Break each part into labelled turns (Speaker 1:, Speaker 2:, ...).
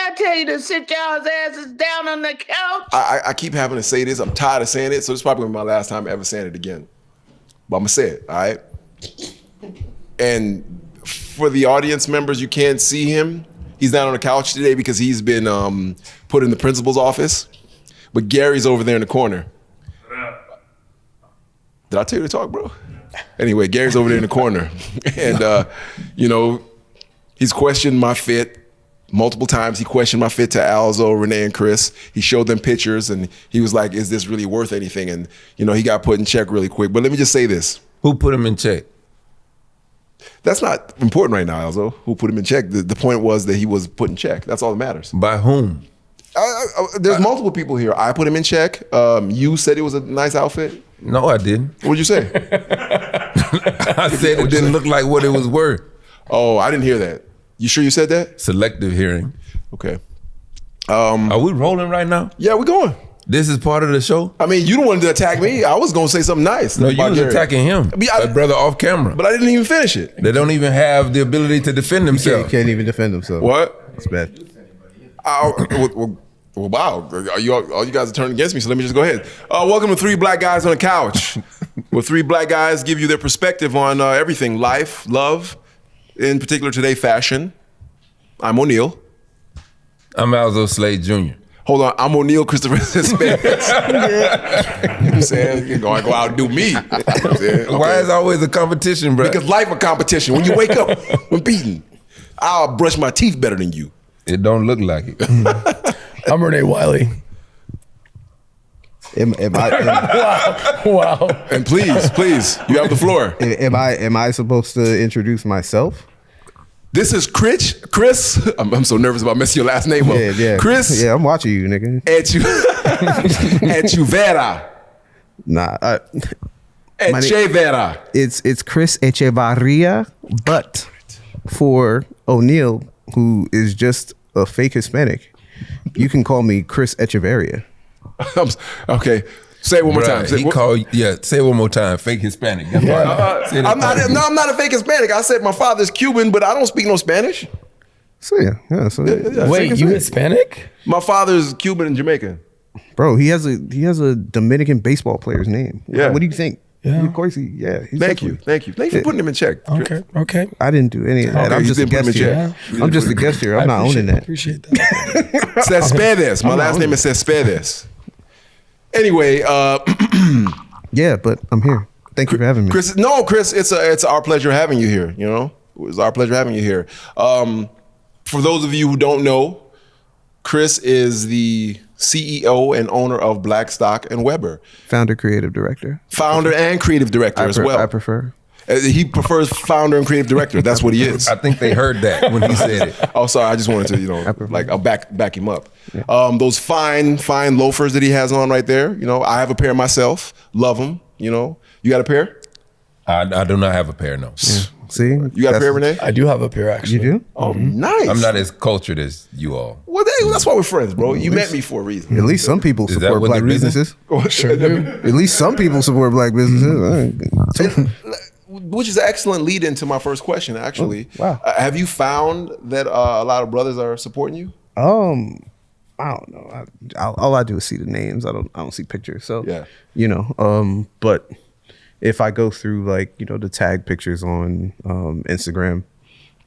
Speaker 1: I tell you to sit y'all's asses down on the couch?
Speaker 2: I keep having to say this. I'm tired of saying it, so this is probably gonna be my last time ever saying it again. But I'm gonna say it, all right? And for the audience members, you can't see him. He's not on the couch today because he's been put in the principal's office. But Gary's over there in the corner. Did I tell you to talk, bro? Anyway, Gary's over there in the corner. And, he's questioned my fit multiple times. He questioned my fit to Alzo, Renee, and Chris. He showed them pictures, and he was like, is this really worth anything? And, he got put in check really quick. But let me just say this.
Speaker 3: Who put him in check?
Speaker 2: That's not important right now, Alzo, who put him in check. The point was that he was put in check. That's all that matters.
Speaker 3: By whom?
Speaker 2: There's multiple people here. I put him in check. You said it was a nice outfit.
Speaker 3: No, I didn't.
Speaker 2: What'd you say?
Speaker 3: I said it didn't look like what it was worth.
Speaker 2: Oh, I didn't hear that. You sure you said that?
Speaker 3: Selective hearing.
Speaker 2: Okay.
Speaker 3: Are we rolling right now?
Speaker 2: Yeah, we're going.
Speaker 3: This is part of the show?
Speaker 2: I mean, you don't want to attack me. I was going to say something nice.
Speaker 3: No, you was attacking him. That brother off camera.
Speaker 2: But I didn't even finish it.
Speaker 3: They don't even have the ability to defend themselves.
Speaker 4: He can't even defend himself.
Speaker 2: What?
Speaker 4: It's bad.
Speaker 2: Well, wow. All you guys are turning against me, so let me just go ahead. Welcome to Three Black Guys on the Couch, where three black guys give you their perspective on everything, life, love, in particular today, fashion. I'm O'Neal.
Speaker 3: I'm Alzo Slade Jr.
Speaker 2: Hold on, I'm O'Neal Christopher Spence. You know what I'm saying? You're going to go out and do me. Okay.
Speaker 3: Why is always a competition, bro?
Speaker 2: Because life a competition. When you wake up, when beaten, I'll brush my teeth better than you.
Speaker 3: It don't look like it.
Speaker 5: I'm Renee Wiley.
Speaker 4: Wow.
Speaker 2: And please, you have the floor.
Speaker 4: Am I supposed to introduce myself?
Speaker 2: This is Chris. I'm so nervous about messing your last name up.
Speaker 4: Yeah.
Speaker 2: Chris.
Speaker 4: Yeah, I'm watching you, nigga.
Speaker 2: Echevarria.
Speaker 4: Nah.
Speaker 2: Echevarria.
Speaker 4: It's Chris Echevarria, but for O'Neal, who is just a fake Hispanic, you can call me Chris Echevarria.
Speaker 2: Okay. Say it one more time.
Speaker 3: Say it one more time. Fake Hispanic.
Speaker 2: I'm not a fake Hispanic. I said my father's Cuban, but I don't speak no Spanish.
Speaker 4: So yeah.
Speaker 5: Wait, you Hispanic?
Speaker 2: My father's Cuban and Jamaican.
Speaker 4: Bro, he has a Dominican baseball player's name.
Speaker 2: Yeah.
Speaker 4: What do you think?
Speaker 5: Yeah.
Speaker 4: Of course he's
Speaker 2: Thank you for putting him in check.
Speaker 5: Okay.
Speaker 4: I didn't do any of that.
Speaker 2: Okay,
Speaker 4: I'm just a guest here. I'm just a guest here. I'm not owning that.
Speaker 5: Appreciate that.
Speaker 2: Cespedes. My last name is Cespedes. Anyway,
Speaker 4: yeah, but I'm here. Thank you for having me.
Speaker 2: Chris, it's our pleasure having you here. It's our pleasure having you here. For those of you who don't know, Chris is the CEO and owner of Blackstock and Weber.
Speaker 4: Founder, creative director.
Speaker 2: Founder and creative director as well.
Speaker 4: I prefer.
Speaker 2: He prefers founder and creative director. That's what he is.
Speaker 3: I think they heard that when he said it.
Speaker 2: Oh, sorry. I just wanted to, I'll back him up. Yeah. Those fine loafers that he has on right there. I have a pair myself. Love them. You got a pair?
Speaker 3: I do not have a pair, no.
Speaker 4: Yeah. See?
Speaker 2: You got a pair, Renee?
Speaker 5: I do have a pair, actually.
Speaker 4: You do?
Speaker 2: Oh, nice.
Speaker 3: I'm not as cultured as you all.
Speaker 2: Well, that's why we're friends, bro. You met me for a reason.
Speaker 4: At least some people support black businesses.
Speaker 5: Sure do.
Speaker 4: At least some people support black businesses.
Speaker 2: Which is an excellent lead into my first question, actually.
Speaker 4: Wow.
Speaker 2: Have you found that a lot of brothers are supporting you?
Speaker 4: I don't know. All I do is see the names. I don't see pictures. So
Speaker 2: yeah.
Speaker 4: But if I go through the tag pictures on Instagram,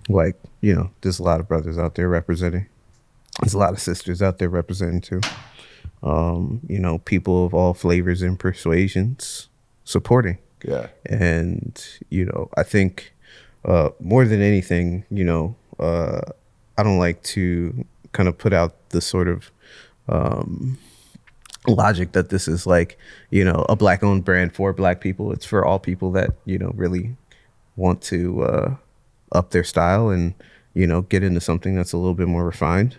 Speaker 4: there's a lot of brothers out there representing. There's a lot of sisters out there representing too. People of all flavors and persuasions supporting.
Speaker 2: Yeah.
Speaker 4: And, I think more than anything, I don't like to kind of put out the sort of logic that this is a black owned brand for black people. It's for all people that, really want to up their style and, get into something that's a little bit more refined,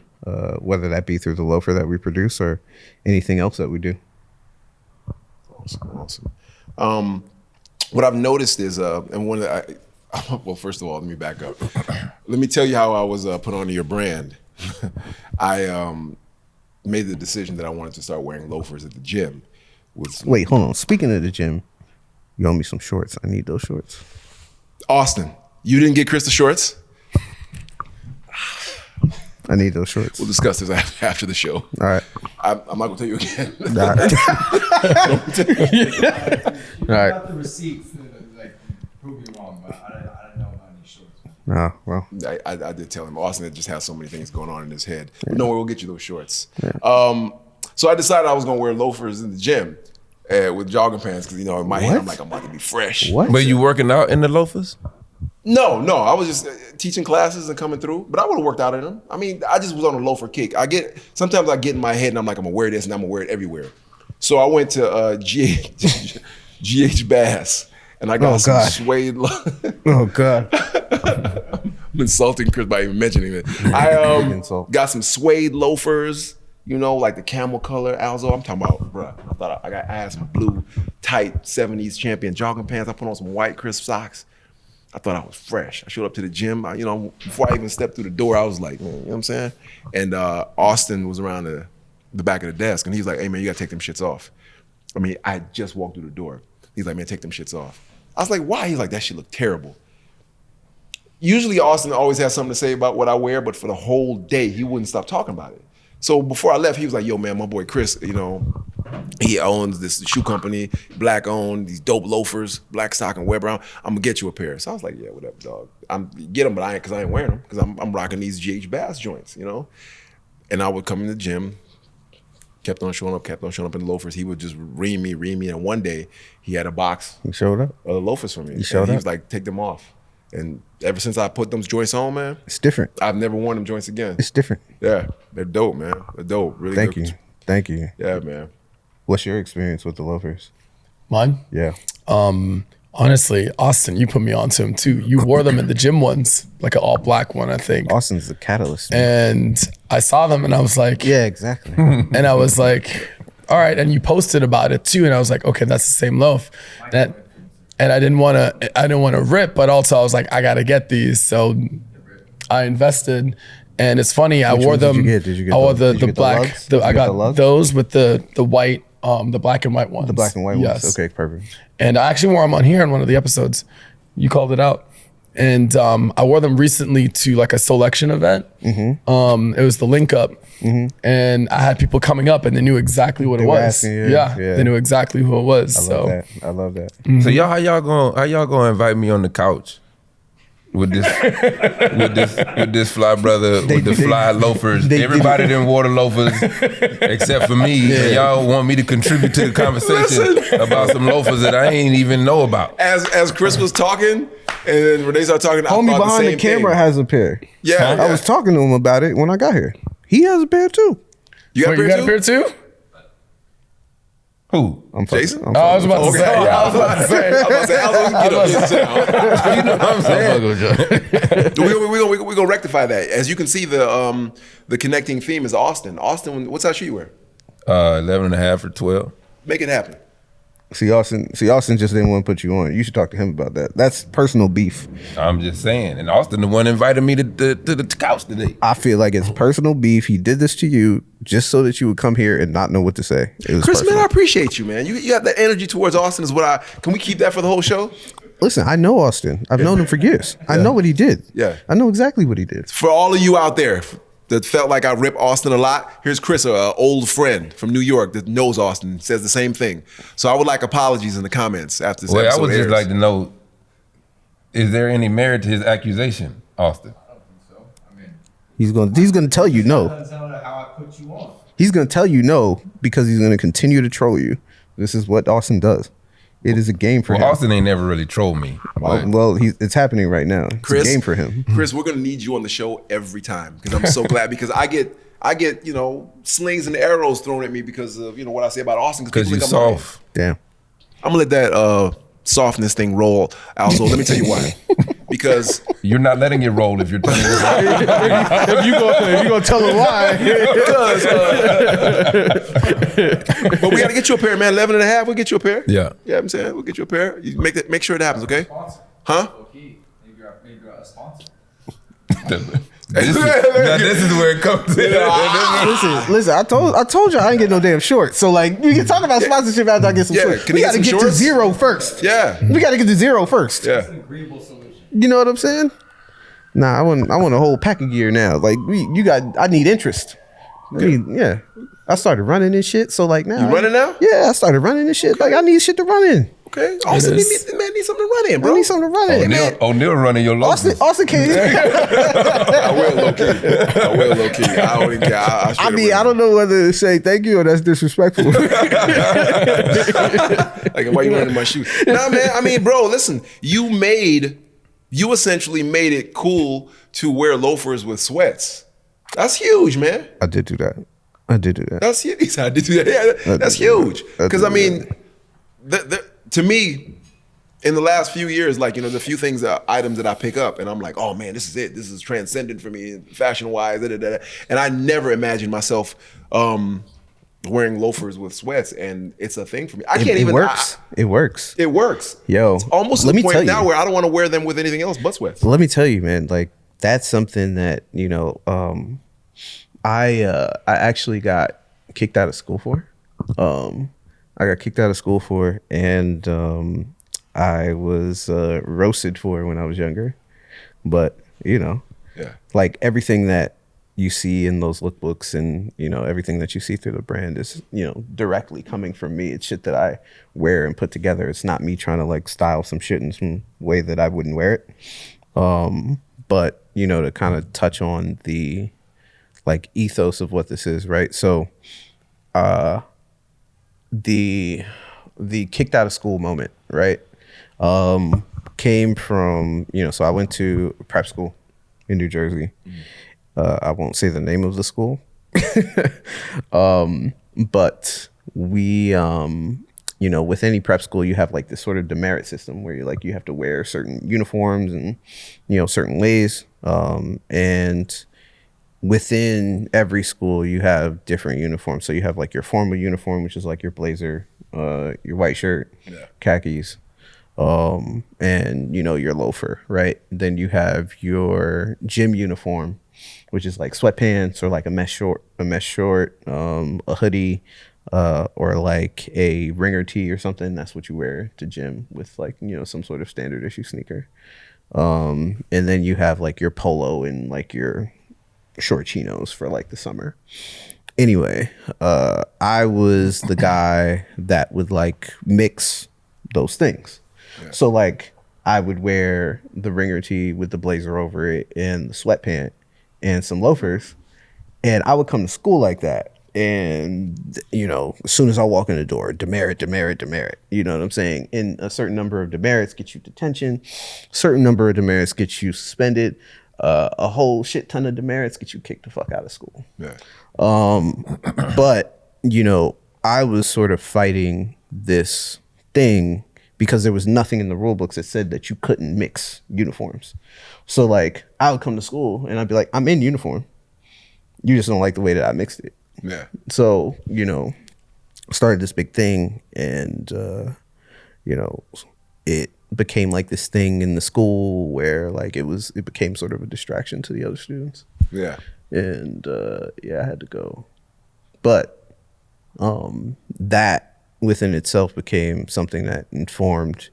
Speaker 4: whether that be through the loafer that we produce or anything else that we do.
Speaker 2: Awesome. What I've noticed is, well, first of all, let me back up. Let me tell you how I was put onto your brand. I made the decision that I wanted to start wearing loafers at the gym.
Speaker 4: Wait, hold on. Speaking of the gym, you owe me some shorts. I need those shorts.
Speaker 2: Austin, you didn't get Chris the shorts?
Speaker 4: I need those shorts.
Speaker 2: We'll discuss this after the show.
Speaker 4: All right.
Speaker 2: I'm not gonna tell you again.
Speaker 4: All right. All right.
Speaker 6: Got the receipts to like prove me wrong, but I didn't know about any shorts.
Speaker 4: Oh, well.
Speaker 2: I did tell him Austin just has so many things going on in his head. But no, we'll get you those shorts.
Speaker 4: Yeah.
Speaker 2: So I decided I was gonna wear loafers in the gym with jogging pants because in my head I'm like I'm about to be fresh.
Speaker 4: What?
Speaker 3: But you working out in the loafers?
Speaker 2: No, I was just teaching classes and coming through, but I would have worked out in them. I mean, I just was on a loafer kick. Sometimes I get in my head and I'm like, I'm gonna wear this and I'm gonna wear it everywhere. So I went to GH Bass and I got some suede.
Speaker 4: Oh God.
Speaker 2: I'm insulting Chris by even mentioning it. I got some suede loafers, like the camel color Alzo. I'm talking about, bruh. I had some blue tight 70s champion jogging pants. I put on some white crisp socks. I thought I was fresh. I showed up to the gym. Before I even stepped through the door, I was like, you know what I'm saying? And Austin was around the back of the desk, and he's like, hey, man, you got to take them shits off. I mean, I just walked through the door. He's like, man, take them shits off. I was like, why? He's like, that shit look terrible. Usually Austin always has something to say about what I wear, but for the whole day, he wouldn't stop talking about it. So before I left, he was like, yo, man, my boy Chris, he owns this shoe company, black owned, these dope loafers, Blackstock and Weber. I'm gonna get you a pair. So I was like, yeah, whatever, dog. Get them, but I ain't wearing them because I'm rocking these GH Bass joints, And I would come in the gym, kept on showing up in the loafers. He would just ream me. And one day he had a box
Speaker 4: You showed up?
Speaker 2: of loafers for me.
Speaker 4: You showed
Speaker 2: and he
Speaker 4: up?
Speaker 2: was like, take them off. And ever since I put those joints on, man,
Speaker 4: It's different.
Speaker 2: I've never worn them joints again.
Speaker 4: It's different.
Speaker 2: Yeah, they're dope, man. They're dope. Really
Speaker 4: Thank
Speaker 2: good.
Speaker 4: you. Thank you.
Speaker 2: Yeah, man.
Speaker 4: What's your experience with the loafers?
Speaker 5: Mine?
Speaker 4: Yeah.
Speaker 5: Honestly, Austin, you put me onto him too. You wore them in the gym once, like an all black one, I think.
Speaker 4: Austin's the catalyst. Man.
Speaker 5: And I saw them and I was like,
Speaker 4: Yeah, exactly.
Speaker 5: and I was like, all right. And you posted about it too. And I was like, okay, that's the same loaf. And I didn't want to rip, but also I was like, I got to get these. So I invested. And it's funny, I
Speaker 4: Which
Speaker 5: wore
Speaker 4: ones
Speaker 5: them.
Speaker 4: did you get? Did you get
Speaker 5: I wore
Speaker 4: the-
Speaker 5: the
Speaker 4: did you get the
Speaker 5: black.
Speaker 4: lugs? Did you
Speaker 5: I
Speaker 4: get the
Speaker 5: got
Speaker 4: lugs?
Speaker 5: those with the white, the black and white ones.
Speaker 4: The black and white
Speaker 5: yes.
Speaker 4: ones. Okay, perfect.
Speaker 5: And I actually wore them on here in one of the episodes. You called it out. And I wore them recently to like a selection event. Mm-hmm. It was the link up. Mm-hmm. And I had people coming up and they knew exactly what it
Speaker 4: were
Speaker 5: was.
Speaker 4: asking you,
Speaker 5: Yeah,
Speaker 4: yeah.
Speaker 5: they knew exactly who it was.
Speaker 4: I love that.
Speaker 3: So y'all, how y'all gonna invite me on the couch with this fly brother with the fly loafers? Everybody done wore the loafers except for me.
Speaker 5: Yeah.
Speaker 3: And y'all want me to contribute to the conversation about some loafers that I ain't even know about.
Speaker 2: As Chris was talking, and then Renee started talking, I
Speaker 4: Homie
Speaker 2: thought
Speaker 4: behind the
Speaker 2: same
Speaker 4: camera
Speaker 2: thing.
Speaker 4: has a pair.
Speaker 2: Yeah,
Speaker 4: I was talking to him about it when I got here. He has a pair too.
Speaker 2: You got
Speaker 5: Wait,
Speaker 2: a
Speaker 5: you
Speaker 2: pair
Speaker 5: got a
Speaker 2: too?
Speaker 5: pair too?
Speaker 3: Who?
Speaker 4: I'm fucking,
Speaker 2: Jason?
Speaker 4: I'm
Speaker 5: Oh, I was
Speaker 4: fucking-
Speaker 5: about to say. Yeah, I was about to say.
Speaker 2: I was about to say, Alzo, get up.
Speaker 3: You know what I'm saying?
Speaker 2: We're gonna rectify that. As you can see, the connecting theme is Austin. Austin, what size shoe you wear?
Speaker 3: 11 and a half or 12.
Speaker 2: Make it happen.
Speaker 4: See, Austin just didn't want to put you on. You should talk to him about that. That's personal beef.
Speaker 3: I'm just saying. And Austin, the one invited me to the couch today.
Speaker 4: I feel like it's personal beef. He did this to you just so that you would come here and not know what to say. It was
Speaker 2: Chris,
Speaker 4: personal.
Speaker 2: man, I appreciate you, man. You got the energy towards Austin is what can we keep that for the whole show?
Speaker 4: Listen, I know Austin. I've known him for years. I know what he did.
Speaker 2: Yeah.
Speaker 4: I know exactly what he did.
Speaker 2: For all of you out there that felt like I rip Austin a lot, here's Chris, an old friend from New York that knows Austin, says the same thing. So I would like apologies in the comments after this
Speaker 3: Well, I
Speaker 2: episode
Speaker 3: would just
Speaker 2: airs.
Speaker 3: like to know, is there any merit to his accusation, Austin?
Speaker 6: I don't think so. I mean,
Speaker 4: He's gonna tell you no.
Speaker 6: that's not how I put you on.
Speaker 4: He's gonna tell you no because he's gonna continue to troll you. This is what Austin does. It is a game for
Speaker 3: Well,
Speaker 4: him.
Speaker 3: Austin ain't never really trolled me. but-
Speaker 4: Well, it's happening right now. It's
Speaker 2: Chris,
Speaker 4: a game for him.
Speaker 2: Chris, we're gonna need you on the show every time because I'm so glad because I get slings and arrows thrown at me because of what I say about Austin
Speaker 3: Because
Speaker 2: people
Speaker 3: you
Speaker 2: think I'm
Speaker 3: soft.
Speaker 4: Damn.
Speaker 2: I'm gonna let that softness thing roll. Also, let me tell you why. Because
Speaker 3: You're not letting it roll if you're telling me.
Speaker 4: if you gonna tell him why?
Speaker 2: but we gotta get you a pair, man. 11 and a half, we'll get you a pair.
Speaker 3: Yeah.
Speaker 2: Yeah, I'm saying we'll get you a pair. You make sure it happens, okay?
Speaker 6: Sponsor.
Speaker 2: Huh?
Speaker 6: Okay, maybe you're a sponsor.
Speaker 3: This is where it comes in.
Speaker 4: Listen. I told you I ain't get no damn shorts. So like we can talk about sponsorship after I get some
Speaker 2: Yeah,
Speaker 4: shorts.
Speaker 2: can
Speaker 4: We
Speaker 2: you
Speaker 4: gotta
Speaker 2: get some
Speaker 4: get to
Speaker 2: shorts?
Speaker 4: zero first.
Speaker 2: Yeah.
Speaker 4: We gotta get to zero first.
Speaker 2: Yeah.
Speaker 6: It's an agreeable solution.
Speaker 4: You know what I'm saying? Nah, I want a whole pack of gear now. Like I need interest. Yeah. I started running and shit. So like now
Speaker 2: You running now?
Speaker 4: Yeah, I started running and shit.
Speaker 2: Okay.
Speaker 4: Like I need shit to run in.
Speaker 2: Okay. Austin, need something to run in, bro.
Speaker 4: I need something to run in.
Speaker 3: O'Neal running your Loafers.
Speaker 4: Austin can't.
Speaker 2: I will low key. I don't even care.
Speaker 4: I mean, I don't know whether to say thank you or that's disrespectful.
Speaker 2: Like, why you running my shoes? Nah, man. I mean, bro, listen. You essentially made it cool to wear loafers with sweats. That's huge, man.
Speaker 4: I did do that.
Speaker 2: That's huge. He said, I did do that. Yeah, that's huge. Because I mean, to me, in the last few years, like, you know, the few things, items that I pick up, and I'm like, oh man, this is it. This is transcendent for me, fashion wise. And I never imagined myself wearing loafers with sweats, and it's a thing for me.
Speaker 4: It works. It works. Yo,
Speaker 2: it's almost to the point now where I don't want to wear them with anything else but sweats.
Speaker 4: Let me tell you, man. Like that's something that you know. I actually got kicked out of school for. I got kicked out of school for, and I was roasted for when I was younger. But you know, like everything that you see in those lookbooks, and you know everything that you see through the brand is directly coming from me. It's shit that I wear and put together. It's not me trying to like style some shit in some way that I wouldn't wear it. But to kind of touch on the like ethos of what this is, right? So the kicked out of school moment, right? Came from, so I went to prep school in New Jersey. I won't say the name of the school. But we, with any prep school, you have like this sort of demerit system where you have to wear certain uniforms and, certain ways. And within every school, you have different uniforms. So you have like your formal uniform, which is like your blazer, your white shirt, khakis, and your loafer, right? Then you have your gym uniform, which is like sweatpants or like a mesh short, a hoodie, or like a ringer tee or something. That's what you wear to gym with like, some sort of standard issue sneaker. And then you have like your polo and like your short chinos for like the summer. Anyway, I was the guy that would like mix those things. So like I would wear the ringer tee with the blazer over it and the sweatpant and some loafers, and I would come to school like that. And as soon as I walk in the door, demerit, you know what I'm saying? And a certain number of demerits get you detention, certain number of demerits get you suspended, a whole shit ton of demerits get you kicked the fuck out of school. But I was sort of fighting this thing because there was nothing in the rule books that said that you couldn't mix uniforms. So like I would come to school and I'd be like, I'm in uniform, you just don't like the way that I mixed it. So started this big thing, and it became like this thing in the school where like it became sort of a distraction to the other students. And I had to go. But that within itself became something that informed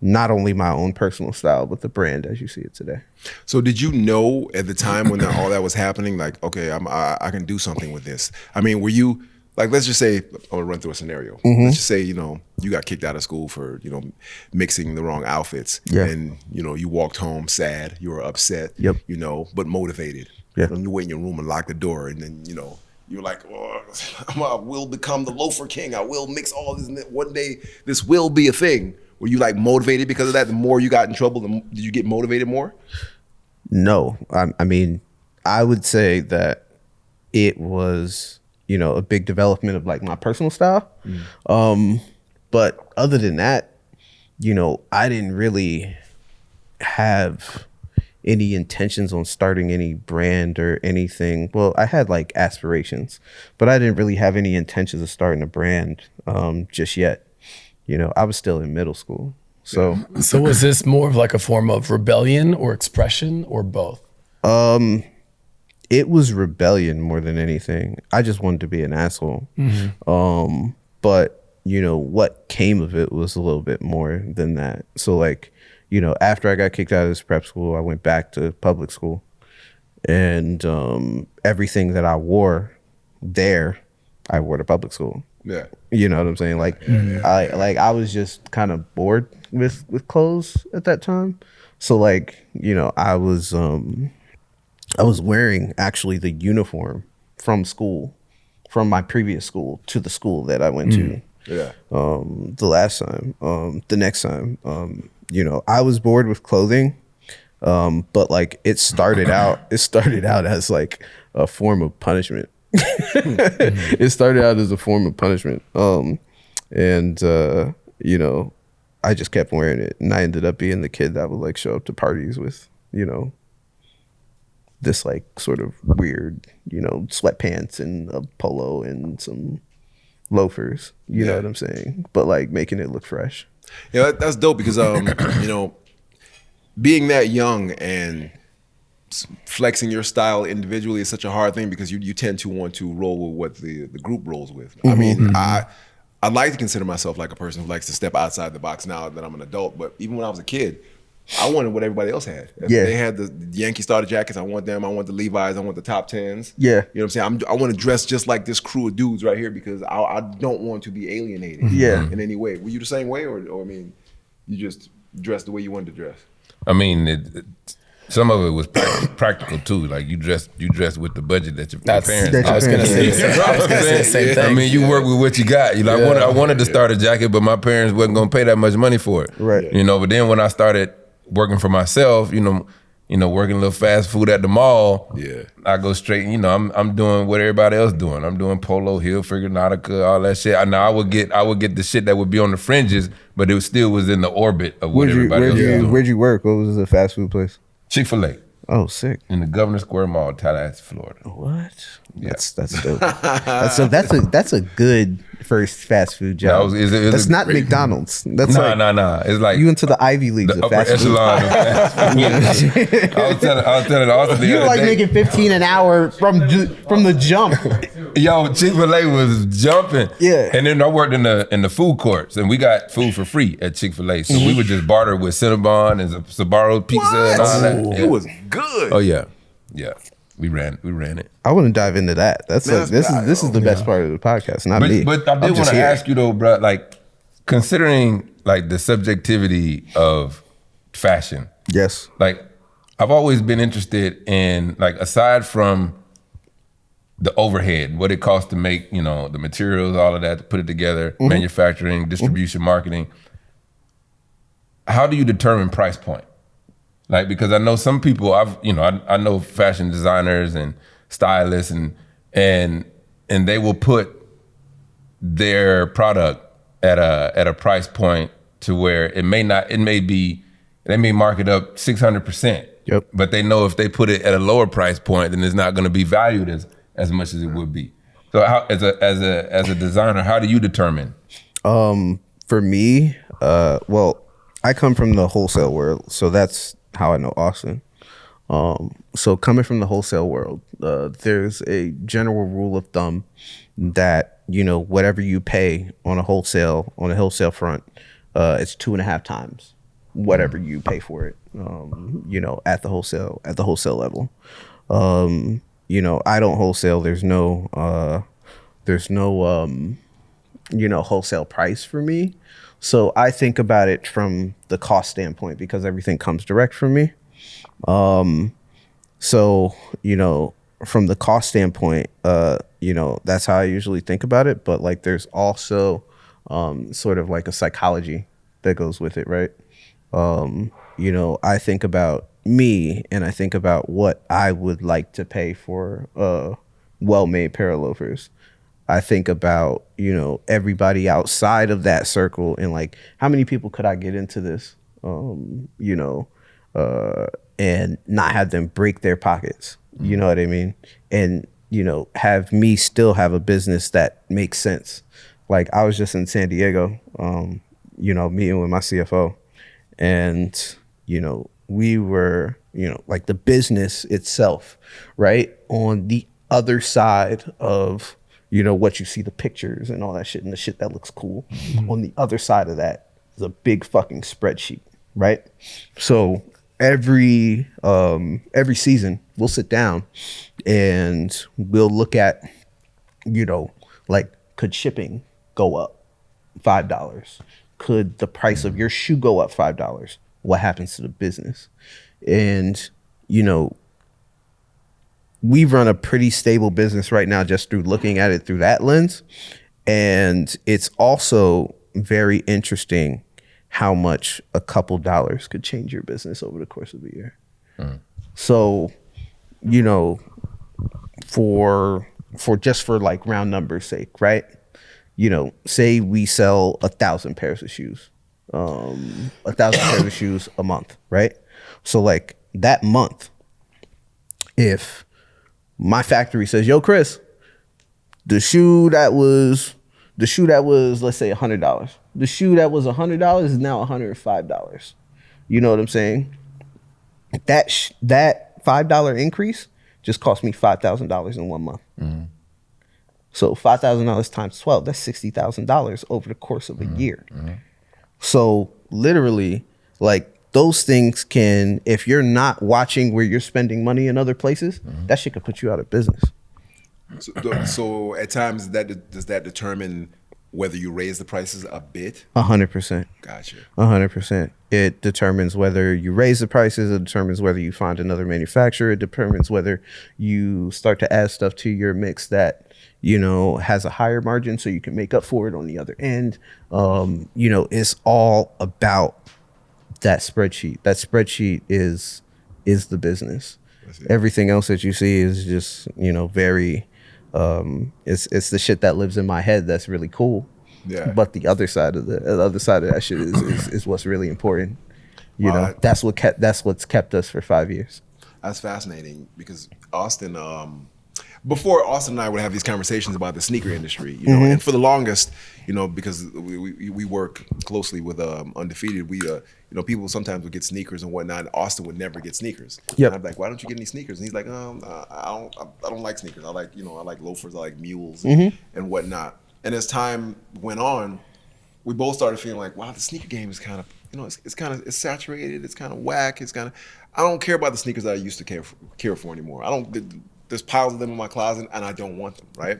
Speaker 4: not only my own personal style, but the brand as you see it today.
Speaker 2: So did you know at the time when all that was happening, like, okay, I can do something with this? I mean, were you, like, let's just say, I'll run through a scenario. Let's just say, you got kicked out of school for, mixing the wrong outfits. And, you walked home sad, you were upset, but motivated. And you went in your room and locked the door, and then, you're like, oh, I will become the loafer king. I will mix all this, and one day this will be a thing. Were you like motivated because of that? The more you got in trouble, did you get motivated more?
Speaker 4: No, I mean, I would say that it was, a big development of like my personal style. But other than that, I didn't really have any intentions on starting any brand or anything. Well, I had like aspirations, but I didn't really have any intentions of starting a brand just yet. I was still in middle school. So
Speaker 5: was this more of like a form of rebellion or expression or both?
Speaker 4: It was rebellion more than anything. I just wanted to be an asshole. But what came of it was a little bit more than that. So like, after I got kicked out of this prep school, I went back to public school, and everything that I wore there, I wore to public school.
Speaker 2: Yeah.
Speaker 4: You know what I'm saying? Like, I was just kind of bored with clothes at that time. So like, I was wearing actually the uniform from school, from my previous school to the school that I went to.
Speaker 2: Yeah.
Speaker 4: The next time, I was bored with clothing, but like it started out as like a form of punishment. It started out as a form of punishment. I just kept wearing it, and I ended up being the kid that would like show up to parties with, this like sort of weird, sweatpants and a polo and some loafers. You know what I'm saying? But like making it look fresh.
Speaker 2: Yeah, that's dope because being that young and flexing your style individually is such a hard thing because you tend to want to roll with what the group rolls with. I mean, I'd like to consider myself like a person who likes to step outside the box now that I'm an adult, but even when I was a kid, I wanted what everybody else had. If they had the Yankee starter jackets, I want them. I want the Levi's. I want the top 10s.
Speaker 4: Yeah.
Speaker 2: You know what I'm saying? I want to dress just like this crew of dudes right here because I don't want to be alienated in any way. Were you the same way or I mean, you just dressed the way you wanted to dress?
Speaker 3: I mean, some of it was practical too. Like you dressed with the budget that your parents.
Speaker 5: I was gonna say the same thing.
Speaker 3: I mean, you work with what you got. You like, I wanted to start a jacket, but my parents wasn't gonna pay that much money for it.
Speaker 4: Right.
Speaker 3: But then when I started working for myself, working a little fast food at the mall.
Speaker 2: Yeah.
Speaker 3: I go straight. I'm doing what everybody else doing. I'm doing Polo, Hilfiger, Nautica, all that shit. Now I would get the shit that would be on the fringes, but it still was in the orbit of what everybody else was doing.
Speaker 4: Where'd you work? What was the fast food place?
Speaker 3: Chick-fil-A.
Speaker 4: Oh, sick.
Speaker 3: In the Governor Square Mall, Tallahassee, Florida.
Speaker 4: What?
Speaker 3: Yeah.
Speaker 4: That's dope. That's a good first fast food job. That's not McDonald's. That's
Speaker 3: nah. It's like
Speaker 4: you into the Ivy Leagues
Speaker 3: the
Speaker 4: of
Speaker 3: upper
Speaker 4: fast food.
Speaker 3: echelon of fast food. I was telling Austin the
Speaker 4: You're
Speaker 3: other
Speaker 4: like
Speaker 3: day,
Speaker 4: making $15 an hour from the jump.
Speaker 3: yo, Chick-fil-A was jumping.
Speaker 4: Yeah.
Speaker 3: And then I worked in the food courts, and we got food for free at Chick-fil-A. So we would just barter with Cinnabon and Sbarro Pizza and all that. Yeah.
Speaker 2: It was good.
Speaker 3: Oh yeah. We ran it.
Speaker 4: I want to dive into that. This is the best part of the podcast, not me.
Speaker 3: But I did want to ask you though, bro, like considering like the subjectivity of fashion.
Speaker 4: Yes.
Speaker 3: Like I've always been interested in like aside from the overhead, what it costs to make, the materials, all of that, to put it together, manufacturing, distribution, marketing. How do you determine price point? Like, because I know some people, I know fashion designers and stylists and they will put their product at a price point to where they may mark it up 600%.
Speaker 4: Yep.
Speaker 3: But they know if they put it at a lower price point, then it's not going to be valued as much as it would be. So how, as a designer, how do you determine?
Speaker 4: For me, I come from the wholesale world, so that's how I know Austin. So coming from the wholesale world, there's a general rule of thumb that, whatever you pay on a wholesale front, it's 2.5 times whatever you pay for it, at the wholesale level. I don't wholesale. There's no wholesale price for me. So I think about it from the cost standpoint because everything comes direct from me. So, from the cost standpoint, that's how I usually think about it. But like, there's also sort of like a psychology that goes with it, right? I think about me and I think about what I would like to pay for a well-made pair of loafers. I think about, everybody outside of that circle and like, how many people could I get into this, and not have them break their pockets, you know what I mean? And, have me still have a business that makes sense. Like I was just in San Diego, meeting with my CFO and, we were, like the business itself, right? On the other side of, what you see, the pictures and all that shit and the shit that looks cool. On the other side of that is a big fucking spreadsheet, right? So every season we'll sit down and we'll look at, like, could shipping go up $5? Could the price of your shoe go up $5? What happens to the business? And we run a pretty stable business right now just through looking at it through that lens. And it's also very interesting how much a couple dollars could change your business over the course of a year. So, for like round numbers sake, right? Say we sell 1,000 pairs of shoes, 1,000 pairs of shoes a month, right? So like that month, if my factory says, yo, Chris, the shoe that was, let's say $100. The shoe that was $100 is now $105. You know what I'm saying? That $5 increase just cost me $5,000 in 1 month. So $5,000 times 12, that's $60,000 over the course of a year. So literally, like, those things can, if you're not watching where you're spending money in other places, that shit could put you out of business.
Speaker 2: So at times, does that determine whether you raise the prices a bit?
Speaker 4: 100%.
Speaker 2: Gotcha.
Speaker 4: 100%. It determines whether you raise the prices. It determines whether you find another manufacturer. It determines whether you start to add stuff to your mix that, has a higher margin so you can make up for it on the other end. It's all about that spreadsheet. That spreadsheet is the business. Everything else that you see is just, very, it's the shit that lives in my head that's really cool.
Speaker 2: Yeah.
Speaker 4: But the other side of that shit is what's really important. That's what's kept us for 5 years.
Speaker 2: That's fascinating because Austin, before Austin and I would have these conversations about the sneaker industry, and for the longest, because we work closely with Undefeated, we people sometimes would get sneakers and whatnot. Austin would never get sneakers.
Speaker 4: Yep.
Speaker 2: And I'm like, why don't you get any sneakers? And he's like, I don't like sneakers. I like loafers. I like mules and whatnot. And as time went on, we both started feeling like, wow, the sneaker game is kind of, it's saturated. It's kind of whack. I don't care about the sneakers that I used to care for anymore. There's piles of them in my closet and I don't want them, right?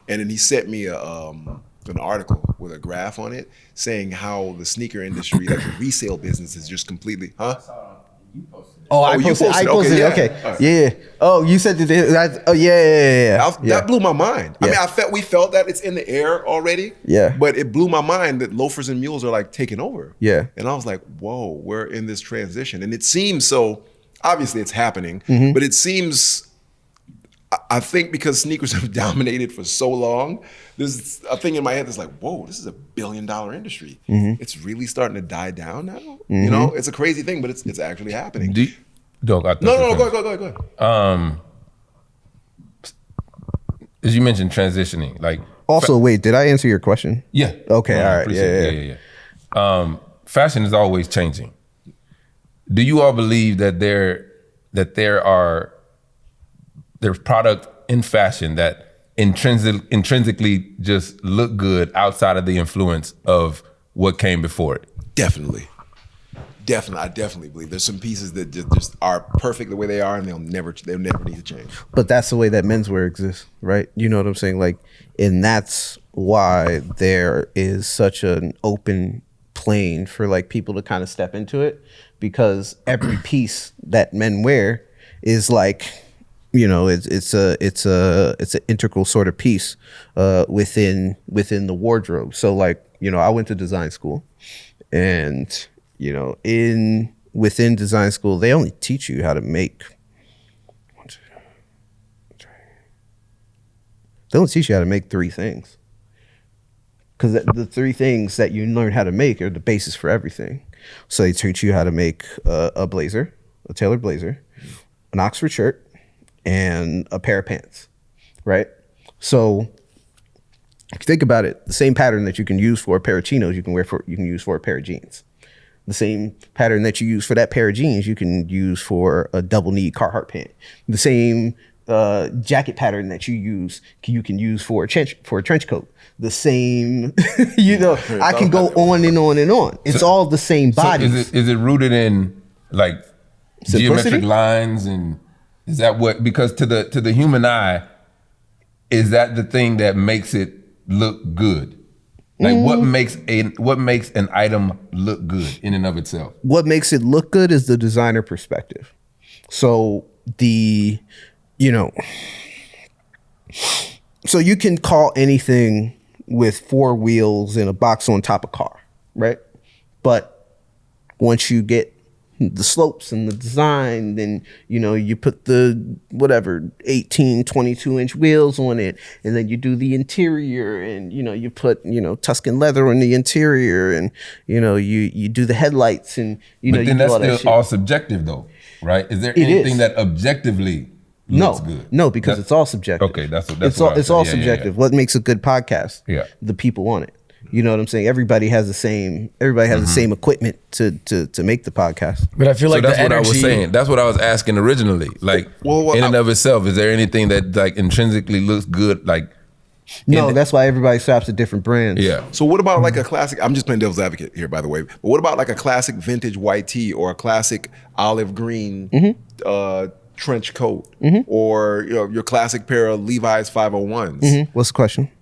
Speaker 2: And then he sent me an article with a graph on it saying how the sneaker industry, like the resale business, is just completely,
Speaker 6: You posted it.
Speaker 4: Oh, I
Speaker 2: you
Speaker 4: posted
Speaker 2: posted it.
Speaker 4: it.
Speaker 2: Okay,
Speaker 4: Okay.
Speaker 2: yeah. All right.
Speaker 4: Yeah. Oh, you said that. Oh, yeah.
Speaker 2: That blew my mind.
Speaker 4: Yeah.
Speaker 2: I mean, we felt that it's in the air already.
Speaker 4: Yeah.
Speaker 2: But it blew my mind that loafers and mules are like taking over.
Speaker 4: Yeah.
Speaker 2: And I was like, whoa, we're in this transition. And it seems so, obviously it's happening, but it seems, I think because sneakers have dominated for so long, there's a thing in my head that's like, whoa, this is a $1 billion industry. It's really starting to die down now. It's a crazy thing, but it's actually happening.
Speaker 3: Go
Speaker 2: ahead.
Speaker 3: As you mentioned, transitioning, like
Speaker 4: Also, wait, did I answer your question?
Speaker 3: yeah.
Speaker 4: Okay, all right.
Speaker 3: Appreciate it. Yeah. Fashion is always changing. Do you all believe that there's product in fashion that intrinsically just look good outside of the influence of what came before it?
Speaker 2: Definitely. I definitely believe there's some pieces that just are perfect the way they are, and they'll never need to change.
Speaker 4: But that's the way that menswear exists, right? You know what I'm saying? Like, and that's why there is such an open plane for like people to kind of step into it, because every piece that men wear is like, it's an integral sort of piece within the wardrobe. So like, I went to design school, and within design school, they only teach you how to make. They don't teach you how to make 3 things, because the 3 things that you learn how to make are the basis for everything. So they teach you how to make a blazer, a tailored blazer, an Oxford shirt, and a pair of pants, right? So if you think about it, the same pattern that you can use for a pair of chinos, you can use for a pair of jeans. The same pattern that you use for that pair of jeans, you can use for a double knee Carhartt pant. The same jacket pattern that you can use for a trench coat. The same, I can go on and on and on. It's all the same body.
Speaker 3: So is it rooted in like geometric lines, and is that what, because to the human eye, is that the thing that makes it look good? Like what makes an item look good in and of itself?
Speaker 4: What makes it look good is the designer perspective. So so you can call anything with 4 wheels and a box on top of car, right? But once you get the slopes and the design, then you put the 18 22-inch wheels on it, and then you do the interior, and you put Tuscan leather on the interior, and you do the headlights, and
Speaker 3: but then
Speaker 4: you do
Speaker 3: that's still all subjective though, right? Is there anything that objectively looks good?
Speaker 4: No, because it's all subjective.
Speaker 3: Okay, that's
Speaker 4: it's all subjective. What makes a good podcast?
Speaker 3: Yeah,
Speaker 4: the people on it. You know what I'm saying? Everybody has the same equipment to make the podcast.
Speaker 5: But I feel like
Speaker 3: that's
Speaker 5: the
Speaker 3: what
Speaker 5: energy,
Speaker 3: I was saying. That's what I was asking originally. Like in and of itself, is there anything that like intrinsically looks good? Like
Speaker 4: no, that's why everybody shops at different brands.
Speaker 3: Yeah.
Speaker 2: So what about like a classic? I'm just playing devil's advocate here, by the way. But what about like a classic vintage white tee or a classic olive green trench coat, or your classic pair of Levi's 501s?
Speaker 4: What's the question?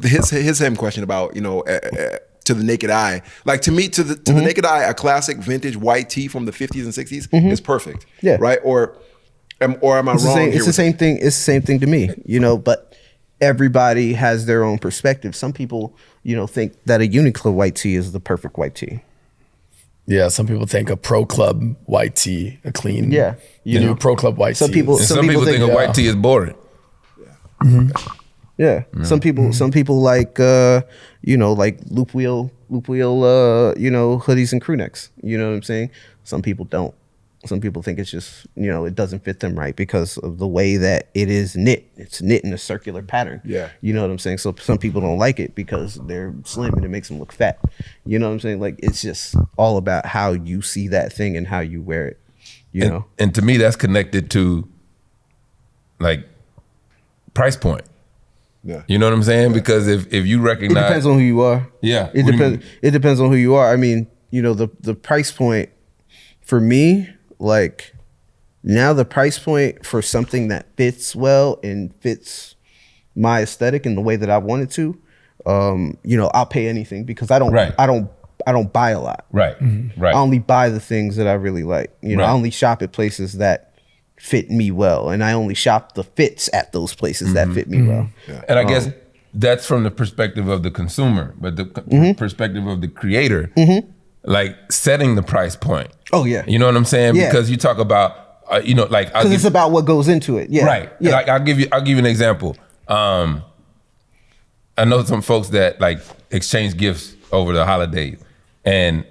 Speaker 2: His question about to the naked eye, like to me, to the naked eye, a classic vintage white tee from the 50s and 60s is perfect. Yeah. Right. Or am I wrong?
Speaker 4: It's the same thing. It's the same thing to me. But everybody has their own perspective. Some people think that a Uniqlo white tee is the perfect white tee.
Speaker 5: Yeah, some people think a Pro Club white tee, a clean, Pro Club white tee.
Speaker 3: Some people think a white tee is boring.
Speaker 4: Yeah. Some people like like loop wheel hoodies and crew necks. You know what I'm saying? Some people don't. Some people think it's just it doesn't fit them right because of the way that it is knit. It's knit in a circular pattern.
Speaker 2: Yeah.
Speaker 4: You know what I'm saying? So some people don't like it because they're slim and it makes them look fat. You know what I'm saying? Like it's just all about how you see that thing and how you wear it. You know?
Speaker 3: And to me that's connected to like price point.
Speaker 2: Yeah.
Speaker 3: You know what I'm saying? Because if you recognize,
Speaker 4: it depends on who you are.
Speaker 3: Yeah.
Speaker 4: It depends. It depends on who you are. I mean, the price point for me, like now the price point for something that fits well and fits my aesthetic in the way that I want it to, I'll pay anything because I don't buy a lot.
Speaker 3: Right. Right.
Speaker 4: I only buy the things that I really like. I only shop at places that fit me well, and I only shop the fits at those places that fit me well.
Speaker 2: Yeah.
Speaker 3: And I guess that's from the perspective of the consumer, but the perspective of the creator, like setting the price point.
Speaker 4: Oh yeah,
Speaker 3: you know what I'm saying?
Speaker 4: Yeah.
Speaker 3: Because you talk about, because
Speaker 4: it's about what goes into it. Yeah,
Speaker 3: right.
Speaker 4: Yeah,
Speaker 3: Like, I'll give you an example. I know some folks that like exchange gifts over the holidays, and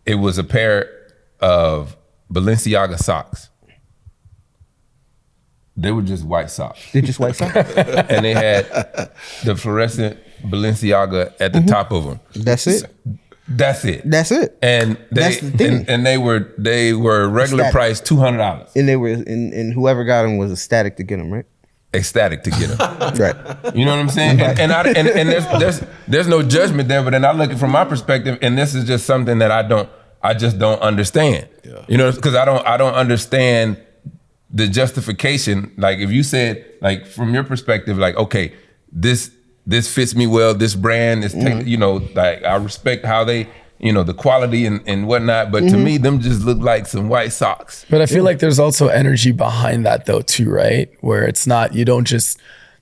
Speaker 3: it was a pair of Balenciaga socks. They were just white socks.
Speaker 4: They're just white socks?
Speaker 3: And they had the fluorescent Balenciaga at the top of them.
Speaker 4: That's it?
Speaker 3: That's it.
Speaker 4: That's it.
Speaker 3: And
Speaker 4: that's the thing.
Speaker 3: And they were regular price $200.
Speaker 4: And they were, and whoever got them was ecstatic to get them, right?
Speaker 3: Ecstatic to get them.
Speaker 4: Right.
Speaker 3: You know what I'm saying? And there's no judgment there, but then I look at it from my perspective, and this is just something that I just don't understand. Yeah. Because I don't understand the justification. Like if you said, like from your perspective, like, okay, this fits me well, this brand is, like I respect how they, the quality and whatnot, but to me, them just look like some white socks.
Speaker 5: But I feel like there's also energy behind that though too, right? Where it's not, you don't just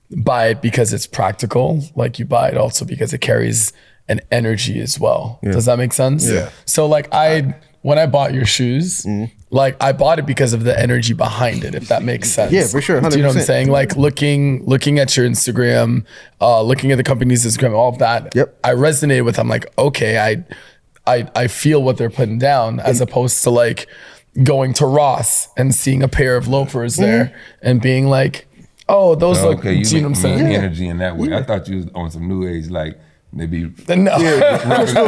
Speaker 5: buy it because it's practical, like you buy it also because it carries an energy as well. Yeah. Does that make sense?
Speaker 2: Yeah.
Speaker 5: So like when I bought your shoes, like I bought it because of the energy behind it, if that makes sense.
Speaker 4: Yeah, for sure. 100%.
Speaker 5: Do you know what I'm saying? Like looking at your Instagram, looking at the company's Instagram, all of that.
Speaker 4: Yep.
Speaker 5: I resonated with. I'm like, okay, I feel what they're putting down, as opposed to like going to Ross and seeing a pair of loafers there and being like, oh, those look.
Speaker 3: Okay,
Speaker 5: do you know what I'm saying?
Speaker 3: energy in that way. I thought you was on some new age, like They be
Speaker 5: No.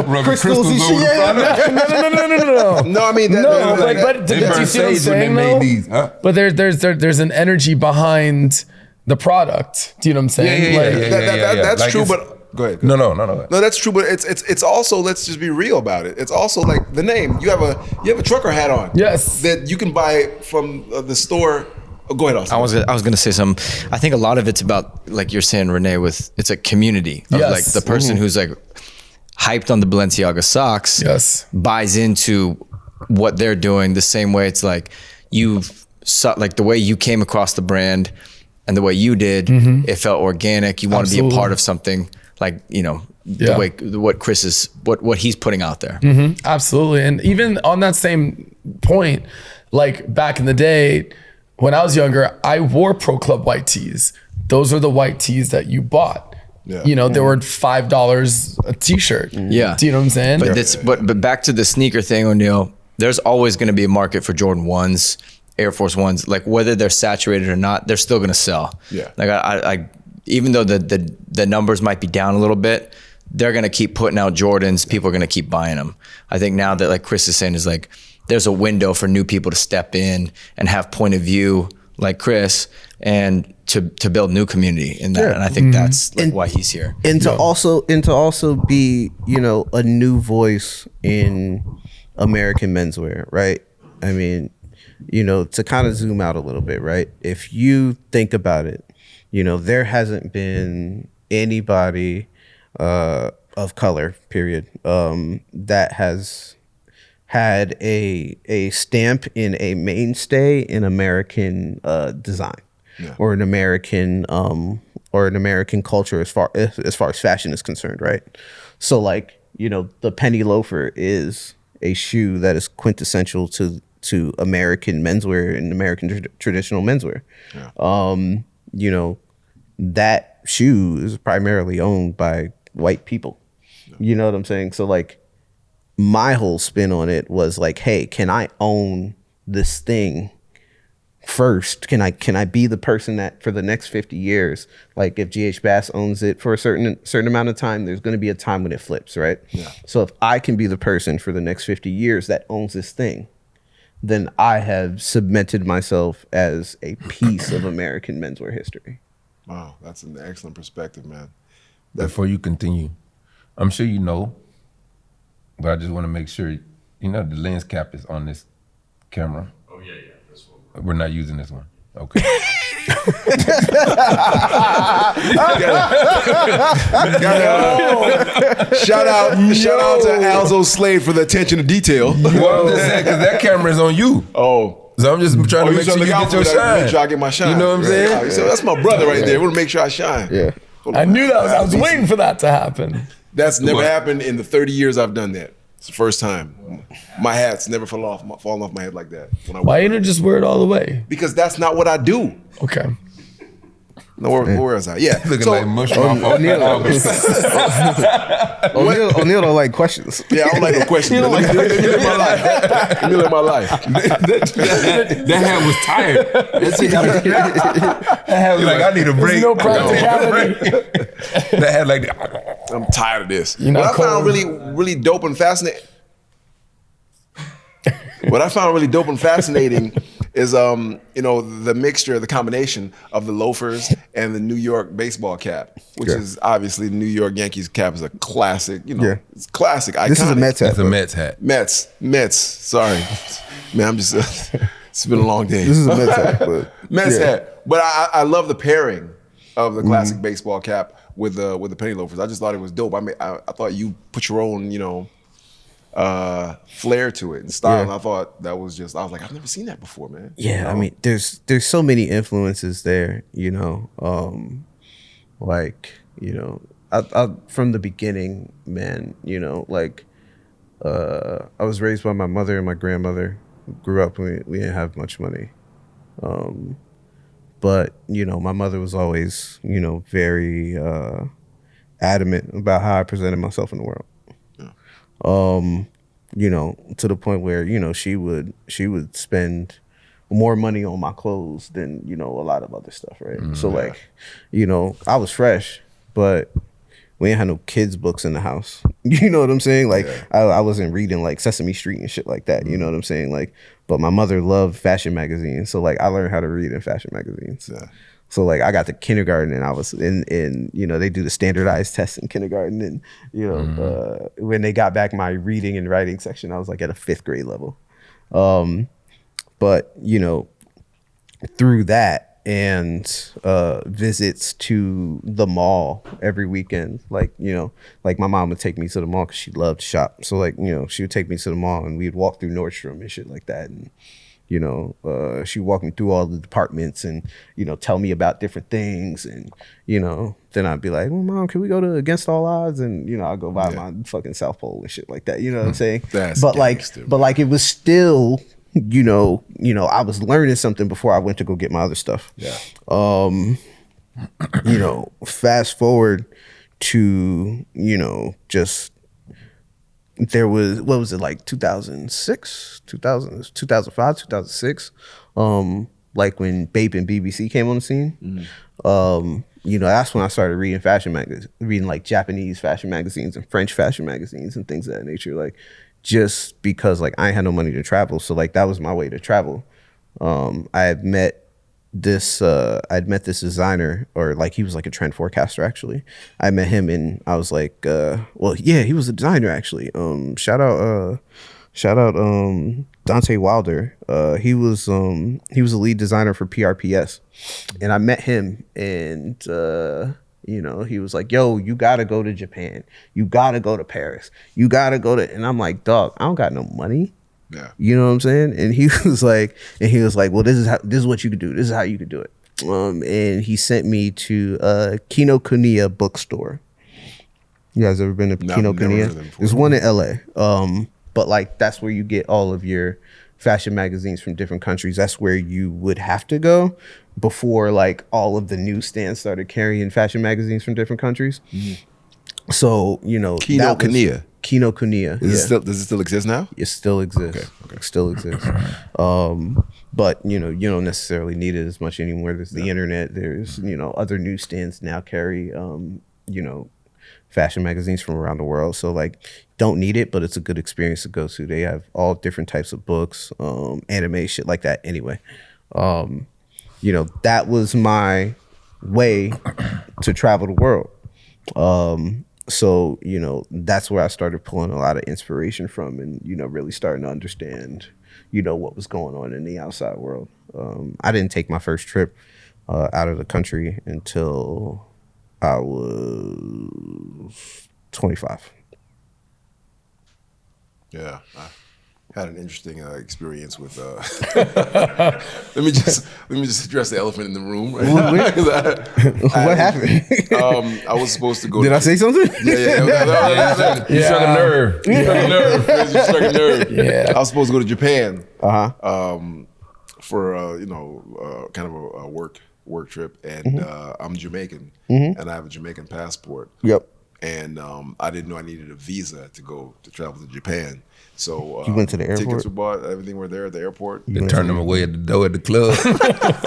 Speaker 3: rubbing crystals over the product.
Speaker 5: No.
Speaker 2: No, I mean,
Speaker 5: No, but
Speaker 3: They
Speaker 5: do you
Speaker 3: burn
Speaker 5: see what I'm
Speaker 3: sage when they
Speaker 5: saying,
Speaker 3: made
Speaker 5: though?
Speaker 3: these, huh?
Speaker 5: But there's an energy behind the product. Do you know what I'm saying?
Speaker 2: that's
Speaker 3: Like
Speaker 2: true,
Speaker 3: it's-
Speaker 2: but go ahead.
Speaker 3: No.
Speaker 2: No, that's true, but it's also, let's just be real about it. It's also like the name. You have a trucker hat on.
Speaker 5: Yes.
Speaker 2: That you can buy from the store. Oh, go ahead, Austin.
Speaker 7: I was gonna say something. I think a lot of it's about, like you're saying, Renee, with it's a community of
Speaker 5: Yes.
Speaker 7: like the person who's like hyped on the Balenciaga socks.
Speaker 5: Yes.
Speaker 7: Buys into what they're doing the same way. It's like like the way you came across the brand and the way you did, it felt organic. You want to be a
Speaker 5: Absolutely.
Speaker 7: part of something like, the way what Chris is, what he's putting out there.
Speaker 5: Absolutely. And even on that same point, like back in the day, when I was younger, I wore Pro Club white tees. Those are the white tees that you bought.
Speaker 2: Yeah.
Speaker 5: They were $5 a t-shirt.
Speaker 7: Yeah.
Speaker 5: Do you know what I'm saying?
Speaker 7: But back to the sneaker thing, O'Neal, there's always going to be a market for Jordan 1s, Air Force 1s. Like whether they're saturated or not, they're still going to sell.
Speaker 2: Yeah.
Speaker 7: Like I even though the numbers might be down a little bit, they're going to keep putting out Jordans. People are going to keep buying them. I think now that, like Chris is saying, is like there's a window for new people to step in and have point of view like Chris and to build new community in that.
Speaker 4: Yeah.
Speaker 7: And I think that's like why he's here.
Speaker 4: and to also be a new voice in American menswear, right? I mean, to kind of zoom out a little bit, right? If you think about it, there hasn't been anybody of color, period, that has had a stamp in a mainstay in American design, or an American culture as far as fashion is concerned, right? So like, the penny loafer is a shoe that is quintessential to American menswear and American traditional menswear. That shoe is primarily owned by white people. You know what I'm saying? So like, my whole spin on it was like, hey, can I own this thing first? Can I be the person that for the next 50 years, like if GH Bass owns it for a certain amount of time, there's going to be a time when it flips, right? Yeah. So if I can be the person for the next 50 years that owns this thing, then I have cemented myself as a piece of American menswear history.
Speaker 2: Wow, that's an excellent perspective, man.
Speaker 3: Before you continue, I'm sure you know, but I just want to make sure, the lens cap is on this camera.
Speaker 6: Oh yeah, this one.
Speaker 3: We're not using this one. Okay.
Speaker 2: Shout out to Alzo Slade for the attention to detail.
Speaker 3: Well, I'm just saying, because that camera is on you.
Speaker 2: Oh.
Speaker 3: So I'm just trying to make sure you get your shine.
Speaker 2: Make sure I get my shine.
Speaker 3: You know what I'm saying?
Speaker 2: So that's my brother right there. We want to make sure I shine.
Speaker 4: Yeah.
Speaker 5: I knew that. I was waiting for that to happen.
Speaker 2: That's never happened in the 30 years I've done that. It's the first time. My hat's never fallen off my head like that.
Speaker 5: Why you didn't just wear it all the way?
Speaker 2: Because that's not what I do.
Speaker 5: Okay.
Speaker 2: No, where is I? Yeah.
Speaker 3: Looking
Speaker 2: So-
Speaker 3: like mush off O'Neal.
Speaker 4: O'Neal don't like questions.
Speaker 2: Yeah, I don't like no questions. Let me live my life. Let me live my life.
Speaker 3: That hat was tired. That hat was like, I need a break.
Speaker 5: No practicality.
Speaker 3: That hat like,
Speaker 2: I'm tired of this.
Speaker 5: You're not
Speaker 2: What I found
Speaker 5: cold.
Speaker 2: really dope and fascinating. What I found really dope and fascinating is the mixture, the combination of the loafers and the New York baseball cap, which is obviously the New York Yankees cap is a classic. It's classic. Iconic.
Speaker 4: This is a Mets hat.
Speaker 3: that's a Mets hat.
Speaker 2: Mets. Sorry, man. I'm just. It's been a long day.
Speaker 4: This is a Mets hat. But
Speaker 2: Mets hat. But I love the pairing of the classic baseball cap with the penny loafers. I just thought it was dope. I thought you put your own flair to it and style.
Speaker 4: Yeah.
Speaker 2: And I thought that was I was like, I've never seen that before, man.
Speaker 4: Yeah, I mean, there's so many influences there, I from the beginning, man, I was raised by my mother and my grandmother. Grew up, we didn't have much money. But, my mother was always, very adamant about how I presented myself in the world. To the point where, she would spend more money on my clothes than, a lot of other stuff, right? So like, I was fresh, but we ain't had no kids books in the house. You know what I'm saying? Like I wasn't reading like Sesame Street and shit like that. You know what I'm saying? Like, but my mother loved fashion magazines, so like I learned how to read in fashion magazines. Yeah. So like I got to kindergarten and I was in you know, they do the standardized tests in kindergarten, and you know when they got back my reading and writing section, I was like at a 5th grade level. But you know, through that and visits to the mall every weekend, like you know, like my mom would take me to the mall because she loved to shop. So like you know, she would take me to the mall and we'd walk through Nordstrom and shit like that, and you know, she walked me through all the departments and, you know, tell me about different things. And, you know, then I'd be like, well, Mom, can we go to Against All Odds? And, you know, I'll go buy my fucking South Pole and shit like that. You know what I'm saying? But like it was still, you know, I was learning something before I went to go get my other stuff. Yeah. You know, fast forward to, you know, just, there was, what was it, like 2005, 2006, like when Bape and BBC came on the scene. You know, that's when I started reading fashion magazines, reading like Japanese fashion magazines and French fashion magazines and things of that nature, like just because like I ain't had no money to travel, so like that was my way to travel. I had met this designer, or like he was like a trend forecaster actually. I met him and I was like, well, yeah, he was a designer actually. Shout out Dante Wilder. He was a lead designer for PRPS, and I met him, and you know, he was like, yo, you gotta go to Japan, you gotta go to Paris, you gotta go to, and I'm like, dog, I don't got no money. Yeah. You know what I'm saying? And he was like, well, this is what you could do. This is how you could do it. And he sent me to Kinokuniya bookstore. You guys ever been to Kinokuniya? There's one in LA. But like that's where you get all of your fashion magazines from different countries. That's where you would have to go before like all of the newsstands started carrying fashion magazines from different countries. So, you know, Kinokuniya. Does
Speaker 2: it still exist now?
Speaker 4: It still exists. Okay. It still exists. But you know, you don't necessarily need it as much anymore. There's the internet. There's, you know, other newsstands now carry you know, fashion magazines from around the world. So like, don't need it, but it's a good experience to go to. They have all different types of books, anime, shit like that. Anyway, you know, that was my way to travel the world. So, you know, that's where I started pulling a lot of inspiration from, and, you know, really starting to understand, you know, what was going on in the outside world. I didn't take my first trip out of the country until I was 25.
Speaker 2: Yeah, I had an interesting experience with. Let me just address the elephant in the room. Right?
Speaker 4: What happened?
Speaker 2: I was supposed to go.
Speaker 4: Did I say something?
Speaker 2: Yeah.
Speaker 3: You struck a nerve. You
Speaker 2: struck a nerve. Yeah. I was supposed to go to Japan. For you know, kind of a work trip, and I'm Jamaican, and I have a Jamaican passport.
Speaker 4: Yep.
Speaker 2: And I didn't know I needed a visa to travel to Japan. So
Speaker 4: you went to the airport?
Speaker 2: Tickets were bought, everything were there at the airport.
Speaker 3: They turned him away at the door at the club.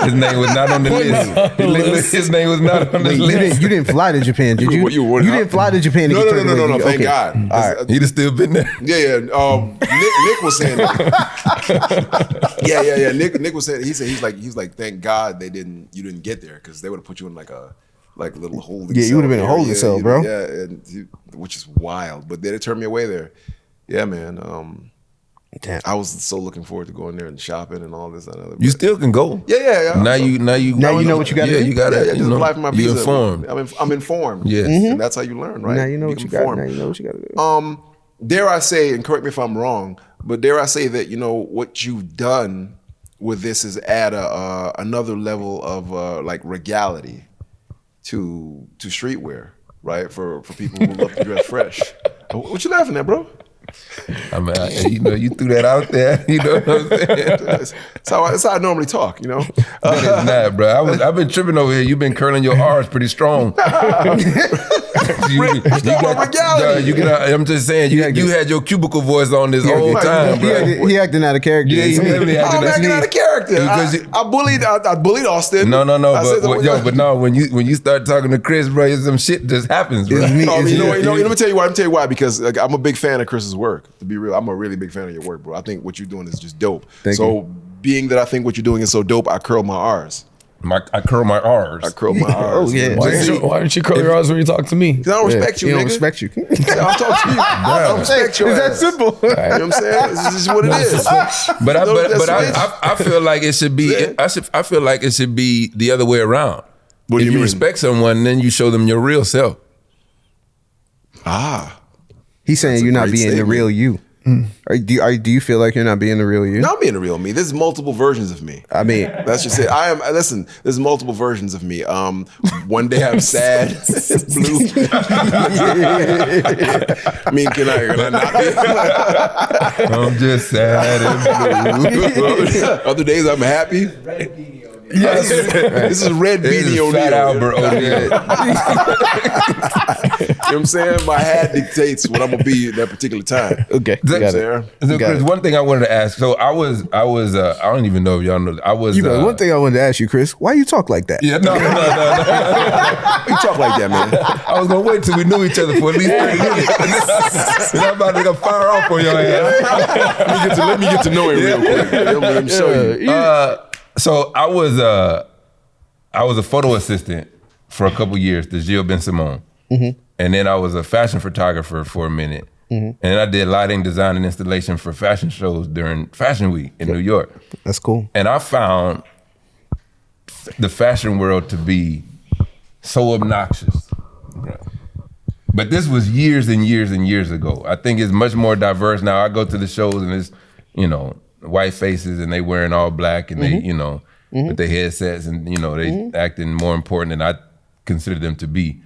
Speaker 3: His name was not on the list. His name was not on the list.
Speaker 4: You didn't fly to Japan, did you? You didn't fly to Japan to get turned away?
Speaker 2: No, thank God.
Speaker 3: All right. He'd have still been there.
Speaker 2: Yeah. Nick was saying that. Yeah. Nick was saying, he's like, thank God you didn't get there, because they would have put you in like a little holding cell.
Speaker 4: Yeah, you would have been a holding cell, bro.
Speaker 2: Yeah, which is wild. But they turned me away there. Yeah, man. Damn. I was so looking forward to going there and shopping and all this and other.
Speaker 3: You still can go.
Speaker 2: Yeah.
Speaker 3: Now you know
Speaker 4: what you got to do.
Speaker 3: Yeah, you got to.
Speaker 2: Just apply for my visa.
Speaker 3: You're informed.
Speaker 2: I'm informed.
Speaker 3: Yes,
Speaker 2: and that's how you learn, right?
Speaker 4: Now you know what you got. Now you know what you got to do.
Speaker 2: Dare I say, and correct me if I'm wrong, but dare I say that, you know, what you've done with this is add another level of like regality to streetwear, right? For people who love to dress fresh. What you laughing at, bro?
Speaker 3: I mean, you know, you threw that out there. You know what I'm saying?
Speaker 2: That's how I normally talk, you know?
Speaker 3: That is not, bro. I've been tripping over here. You've been curling your R's pretty strong. I'm just saying, you had your cubicle voice on this whole time, bro.
Speaker 4: He acting out of character.
Speaker 3: Yeah, he definitely
Speaker 2: I'm acting out of character. I bullied Austin.
Speaker 3: No, but no. When you start talking to Chris, bro, some shit just happens, bro.
Speaker 2: Let me tell you why. Because like, I'm a big fan of Chris's work. To be real, I'm a really big fan of your work, bro. I think what you're doing is just dope.
Speaker 4: Thank you.
Speaker 2: Being that I think what you're doing is so dope, I curl my R's.
Speaker 3: I curl my R's.
Speaker 2: I curl my R's.
Speaker 4: Oh, yeah.
Speaker 5: Why don't you curl your eyes when you talk to me?
Speaker 2: Because I don't respect you,
Speaker 4: He
Speaker 2: nigga.
Speaker 4: don't respect you.
Speaker 2: I'm talking to you. I don't respect your
Speaker 4: It's that
Speaker 2: ass.
Speaker 4: simple.
Speaker 2: You know what I'm saying? This is what it is.
Speaker 3: But
Speaker 2: That's
Speaker 3: I feel like it should be. I feel like it should be the other way around.
Speaker 2: What do
Speaker 3: if
Speaker 2: you
Speaker 3: you
Speaker 2: mean?
Speaker 3: respect someone, then you show them your real self.
Speaker 4: He's saying
Speaker 2: That's a
Speaker 4: you're not
Speaker 2: great
Speaker 4: being the
Speaker 2: statement.
Speaker 4: real you. Do you feel like you're not being the real you?
Speaker 2: No, I'm being the real me. There's multiple versions of me.
Speaker 4: I mean,
Speaker 2: That's just it. Listen, there's multiple versions of me. One day I'm sad, blue. I mean, can I not be?
Speaker 3: I'm just sad and blue.
Speaker 2: Other days I'm happy. Yes. This is Red
Speaker 3: This is
Speaker 2: Beanie
Speaker 3: Fat
Speaker 2: O'Neill.
Speaker 3: Albert O'Neill.
Speaker 2: You know what I'm saying? My hat dictates what I'm gonna be at that particular time.
Speaker 4: okay.
Speaker 3: That-
Speaker 4: Got
Speaker 2: Sarah?
Speaker 4: it.
Speaker 3: So,
Speaker 4: Got
Speaker 3: Chris,
Speaker 4: it.
Speaker 3: one thing I wanted to ask. So I was. I don't even know if y'all know. I was.
Speaker 4: One thing I wanted to ask you, Chris, why you talk like that?
Speaker 3: Yeah, no.
Speaker 2: You talk like that, man.
Speaker 3: I was gonna wait till we knew each other for at least 30 minutes. And I'm about to go fire off on your ass.
Speaker 2: Let me get to know him real quick. Let me show you.
Speaker 3: So I was a photo assistant for a couple years to Gilles Ben Simon. And then I was a fashion photographer for a minute. And then I did lighting design and installation for fashion shows during Fashion Week in New York.
Speaker 4: That's cool.
Speaker 3: And I found the fashion world to be so obnoxious. But this was years and years and years ago. I think it's much more diverse now. I go to the shows and it's, white faces and they wearing all black and they, with their headsets and, they acting more important than I consider them to be.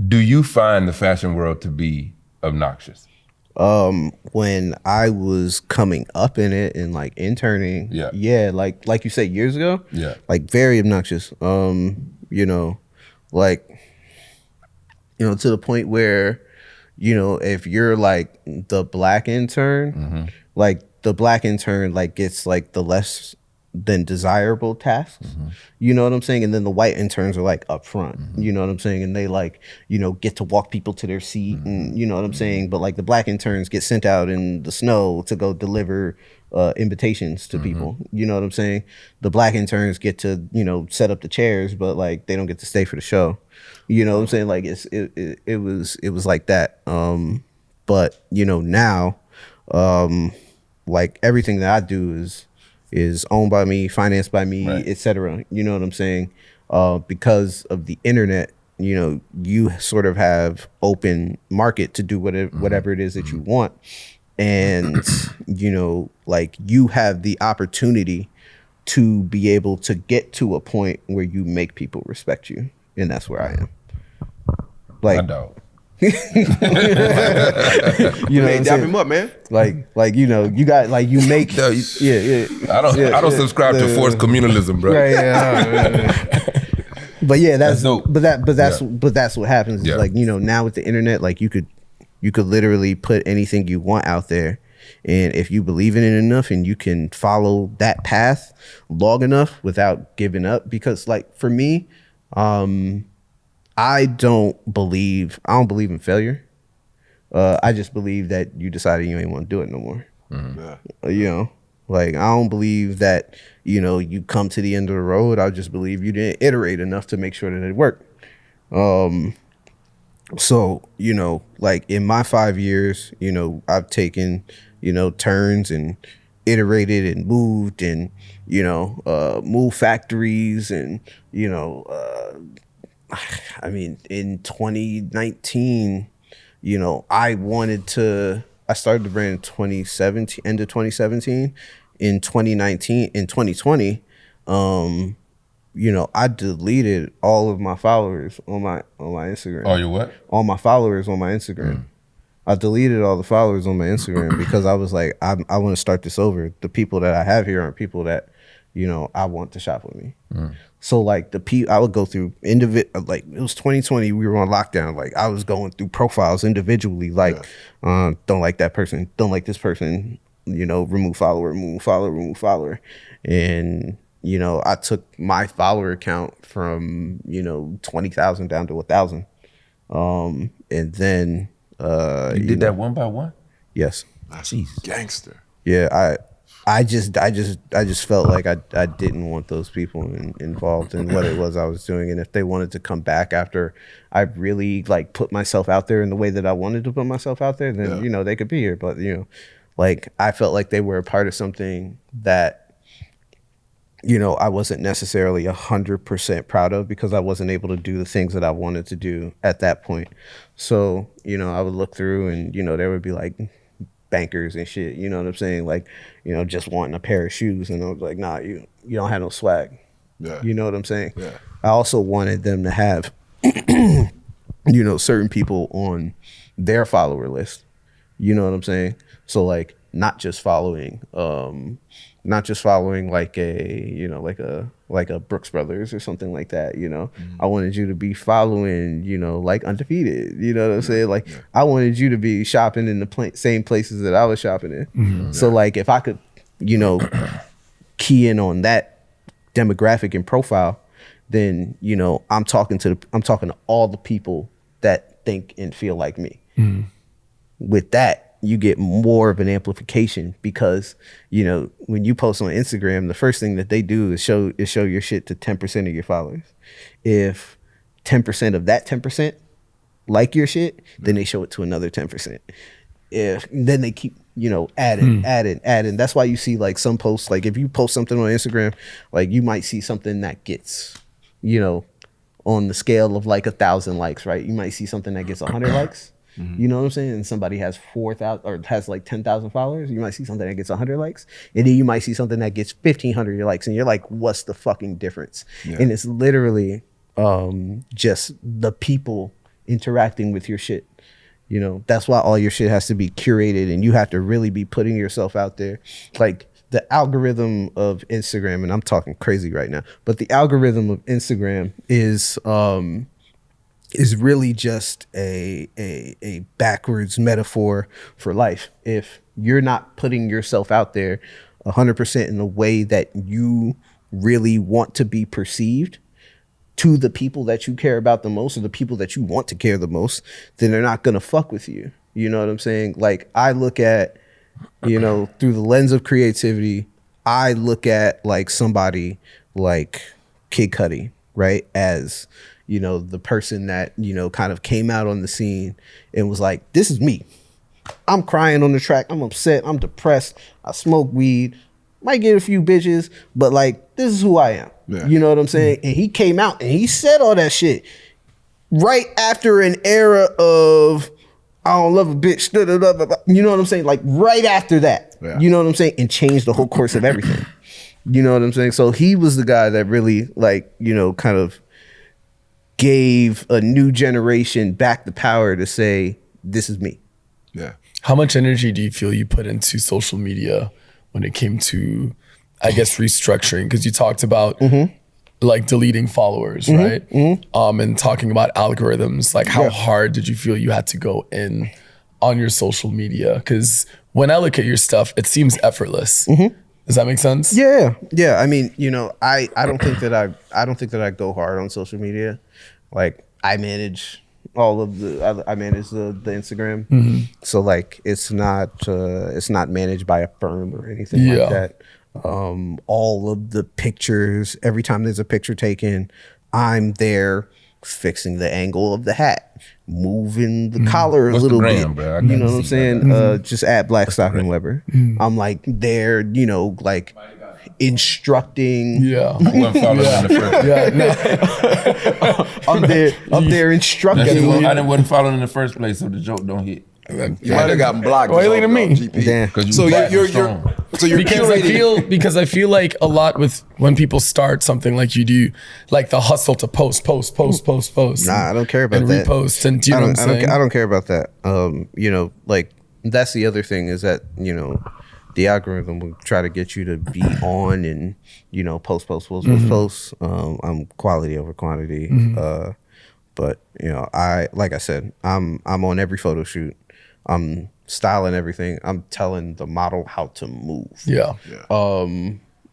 Speaker 3: Do you find the fashion world to be obnoxious?
Speaker 4: When I was coming up in it and like interning, like you said years ago, like very obnoxious. To the point where, if you're like the black intern, like the black intern like gets like the less than desirable tasks. You know what I'm saying? And then the white interns are like up front. You know what I'm saying? And they like, get to walk people to their seat and you know what I'm saying? But like the black interns get sent out in the snow to go deliver invitations to people. You know what I'm saying? The black interns get to, set up the chairs, but like they don't get to stay for the show. You know what I'm saying? Like it was like that. But now, like everything that I do is owned by me, financed by me, etc. You know what I'm saying? Because of the internet, you sort of have open market to do whatever it is that you want. And, like you have the opportunity to be able to get to a point where you make people respect you. And that's where I am. Like,
Speaker 3: I don't.
Speaker 4: you know,
Speaker 2: Hey, dap him up, man.
Speaker 4: like you got like you make
Speaker 3: No, I don't subscribe to forced communalism, bro.
Speaker 4: Right, yeah. But yeah, that's
Speaker 3: dope.
Speaker 4: but that's what happens.
Speaker 3: Yeah.
Speaker 4: Is like, now with the internet, like you could literally put anything you want out there. And if you believe in it enough and you can follow that path long enough without giving up, because like for me, I don't believe in failure. I just believe that you decided you ain't want to do it no more. Like I don't believe that, you come to the end of the road. I just believe you didn't iterate enough to make sure that it worked. So, like in my 5 years, I've taken, turns and iterated and moved and, moved factories and, I mean, in 2019, I started the brand in 2017, end of 2017. In 2020, I deleted all of my followers on my Instagram.
Speaker 3: Oh, you what?
Speaker 4: All my followers on my Instagram. I deleted all the followers on my Instagram because I was like, I want to start this over. The people that I have here aren't people that, I want to shop with me. So like I would go through like it was 2020, we were on lockdown. Like I was going through profiles individually, like don't like that person, don't like this person, you know, remove follower, and you know, I took my follower count from, you know, 20,000 down to 1,000. And then
Speaker 3: you did that one by one?
Speaker 4: Yes.
Speaker 2: That's gangster.
Speaker 4: Yeah, I just felt like I didn't want those people involved in what it was I was doing, and if they wanted to come back after I really like put myself out there in the way that I wanted to put myself out there, then you know, they could be here. But you know, like I felt like they were a part of something that, you know, I wasn't necessarily 100% proud of because I wasn't able to do the things that I wanted to do at that point. So, you know, I would look through and, you know, there would be like bankers and shit, you know what I'm saying? Like, you know, just wanting a pair of shoes. And I was like, nah, you don't have no swag.
Speaker 2: Yeah.
Speaker 4: You know what I'm saying?
Speaker 2: Yeah.
Speaker 4: I also wanted them to have, you know, certain people on their follower list. You know what I'm saying? So like not just following like a, you know, like a Brooks Brothers or something like that, you know. I wanted you to be following, you know, like Undefeated, you know what I'm saying? Like I wanted you to be shopping in the same places that I was shopping in. So like if I could, you know, key in on that demographic and profile, then, you know, I'm talking to all the people that think and feel like me. With that, you get more of an amplification because, you know, when you post on Instagram, the first thing that they do is show your shit to 10% of your followers. If 10% of that 10% like your shit, then they show it to another 10%. Then they keep, you know, adding. That's why you see like some posts, like if you post something on Instagram, like you might see something that gets, you know, on the scale of like 1,000 likes, right? You might see something that gets 100 likes. You know what I'm saying? And somebody has 4,000 or has like 10,000 followers. You might see something that gets 100 likes. And then you might see something that gets 1,500 likes. And you're like, what's the fucking difference? And it's literally just the people interacting with your shit. You know, that's why all your shit has to be curated and you have to really be putting yourself out there. Like the algorithm of Instagram, and I'm talking crazy right now, but the algorithm of Instagram is really just a backwards metaphor for life. If you're not putting yourself out there 100% in the way that you really want to be perceived to the people that you care about the most or the people that you want to care the most, then they're not gonna fuck with you. You know what I'm saying? Like I look at, you know, through the lens of creativity, I look at like somebody like Kid Cudi, right? As, you know, the person that, you know, kind of came out on the scene and was like, this is me. I'm crying on the track. I'm upset. I'm depressed. I smoke weed. Might get a few bitches, but like, this is who I am. Yeah. You know what I'm saying? And he came out and he said all that shit right after an era of, I don't love a bitch. You know what I'm saying? Like right after that, you know what I'm saying? And changed the whole course of everything. You know what I'm saying? So he was the guy that really like, you know, kind of gave a new generation back the power to say, this is me.
Speaker 2: Yeah.
Speaker 5: How much energy do you feel you put into social media when it came to, I guess, restructuring? Because you talked about like deleting followers, right? And talking about algorithms. Like how hard did you feel you had to go in on your social media? Because when I look at your stuff, it seems effortless. Does that make sense?
Speaker 4: Yeah. I mean, you know, I don't think that I go hard on social media. Like I manage all of I manage the Instagram. So like it's not managed by a firm or anything like that. All of the pictures, every time there's a picture taken, I'm there fixing the angle of the hat, moving the collar a little bit.
Speaker 3: Bro?
Speaker 4: You know what I'm saying? Just at Blackstock and Weber. I'm like there, you know, like instructing.
Speaker 3: I wasn't following in the first.
Speaker 4: I'm there instructing.
Speaker 3: I wasn't following in the first place, so the joke don't hit.
Speaker 2: You might have gotten blocked.
Speaker 5: Why are you looking at me?
Speaker 2: GP.
Speaker 4: Damn.
Speaker 2: So you're
Speaker 5: because I feel like a lot with when people start something like you do, like the hustle to post.
Speaker 4: Nah, I don't care about
Speaker 5: and
Speaker 4: that.
Speaker 5: Repost and do you know what I'm saying?
Speaker 4: I don't care about that. You know, like that's the other thing is that, you know, the algorithm will try to get you to be on and, you know, post. I'm quality over quantity. But you know, like I said, I'm on every photo shoot. I'm styling everything. I'm telling the model how to move.
Speaker 5: Yeah.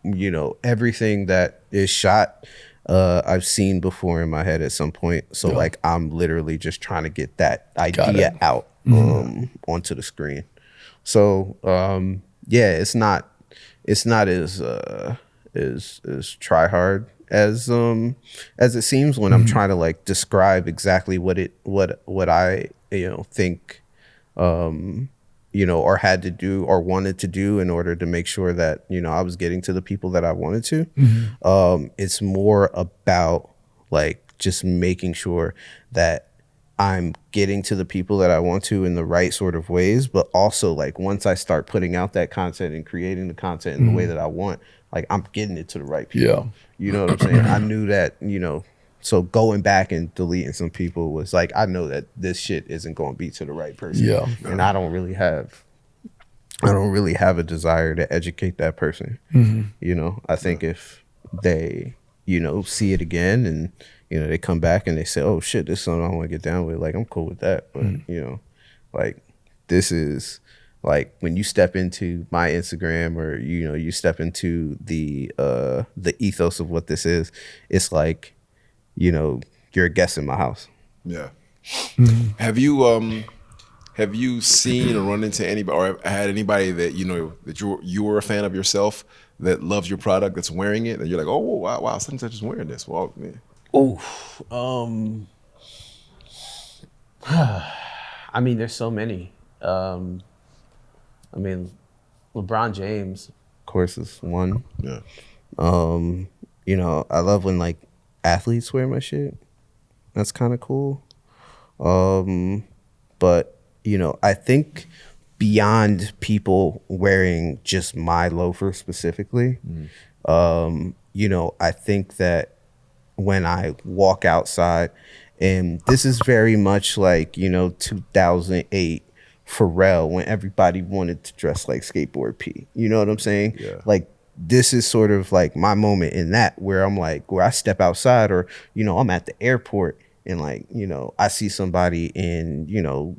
Speaker 4: You know, everything that is shot, I've seen before in my head at some point. So like, I'm literally just trying to get that idea out onto the screen. So yeah, it's not as try hard as it seems when I'm trying to like describe exactly what I, you know, think you know, or had to do or wanted to do in order to make sure that, you know, I was getting to the people that I wanted to. It's more about like just making sure that I'm getting to the people that I want to in the right sort of ways, but also like once I start putting out that content and creating the content in the way that I want, like I'm getting it to the right people.
Speaker 5: Yeah.
Speaker 4: You know what I'm saying? I knew that, you know, so going back and deleting some people was like, I know that this shit isn't going to be to the right person.
Speaker 5: Yeah.
Speaker 4: And I don't really have a desire to educate that person. You know, I think if they, you know, see it again and, you know, they come back and they say, oh shit, this is something I want to get down with. Like, I'm cool with that. But, you know, like this is like when you step into my Instagram or, you know, you step into the ethos of what this is, it's like, you know, you're a guest in my house.
Speaker 2: Yeah. Have you seen or run into anybody or had anybody that, you know, that you were a fan of yourself that loves your product that's wearing it and you're like, oh wow, such and such is wearing this. Well, man.
Speaker 4: I mean, there's so many. I mean, LeBron James, of course, is one.
Speaker 2: Yeah.
Speaker 4: You know, I love when like athletes wear my shit. That's kind of cool. But you know, I think beyond people wearing just my loafer specifically, you know, I think that when I walk outside, and this is very much like, you know, 2008 Pharrell when everybody wanted to dress like Skateboard P. You know what I'm saying?
Speaker 2: Yeah.
Speaker 4: Like, this is sort of like my moment in that where I'm like, where I step outside or, you know, I'm at the airport and like, you know, I see somebody in, you know,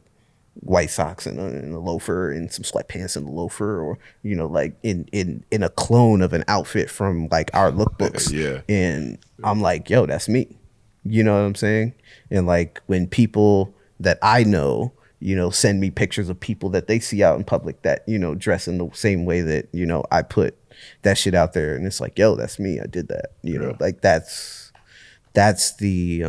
Speaker 4: white socks and a loafer and some sweatpants and a loafer, or, you know, like in a clone of an outfit from like our lookbooks.
Speaker 2: Yeah.
Speaker 4: And I'm like, yo, that's me. You know what I'm saying? And like when people that I know, you know, send me pictures of people that they see out in public that, you know, dress in the same way that, you know, I put that shit out there, and it's like, yo, that's me. I did that. You know, like that's the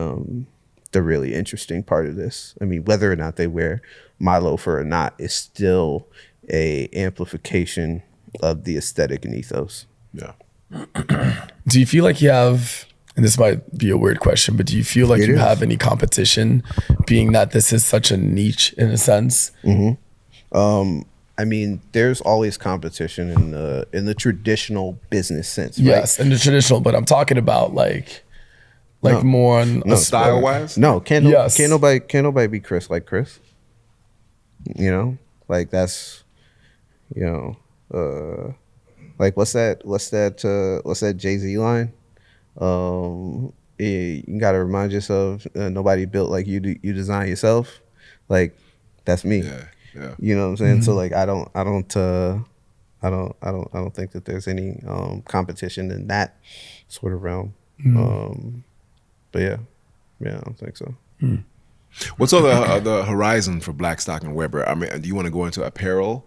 Speaker 4: really interesting part of this. I mean, whether or not they wear my loafer or not is still a amplification of the aesthetic and ethos.
Speaker 2: Yeah.
Speaker 5: Do you feel like you have, and this might be a weird question, but do you feel like you have any competition, being that this is such a niche in a sense?
Speaker 4: I mean, there's always competition in the traditional business sense, right?
Speaker 5: Yes, in the traditional, but I'm talking about like more on a
Speaker 2: Style wise?
Speaker 4: No, can't nobody be Chris like Chris. You know, like that's, you know, like what's that Jay-Z line? You gotta remind yourself, nobody built like you design yourself. Like that's me.
Speaker 2: Yeah.
Speaker 4: You know what I'm saying? So like I don't think that there's any competition in that sort of realm. But yeah, I don't think so.
Speaker 2: What's on the horizon for Blackstock and Weber? I mean, do you want to go into apparel?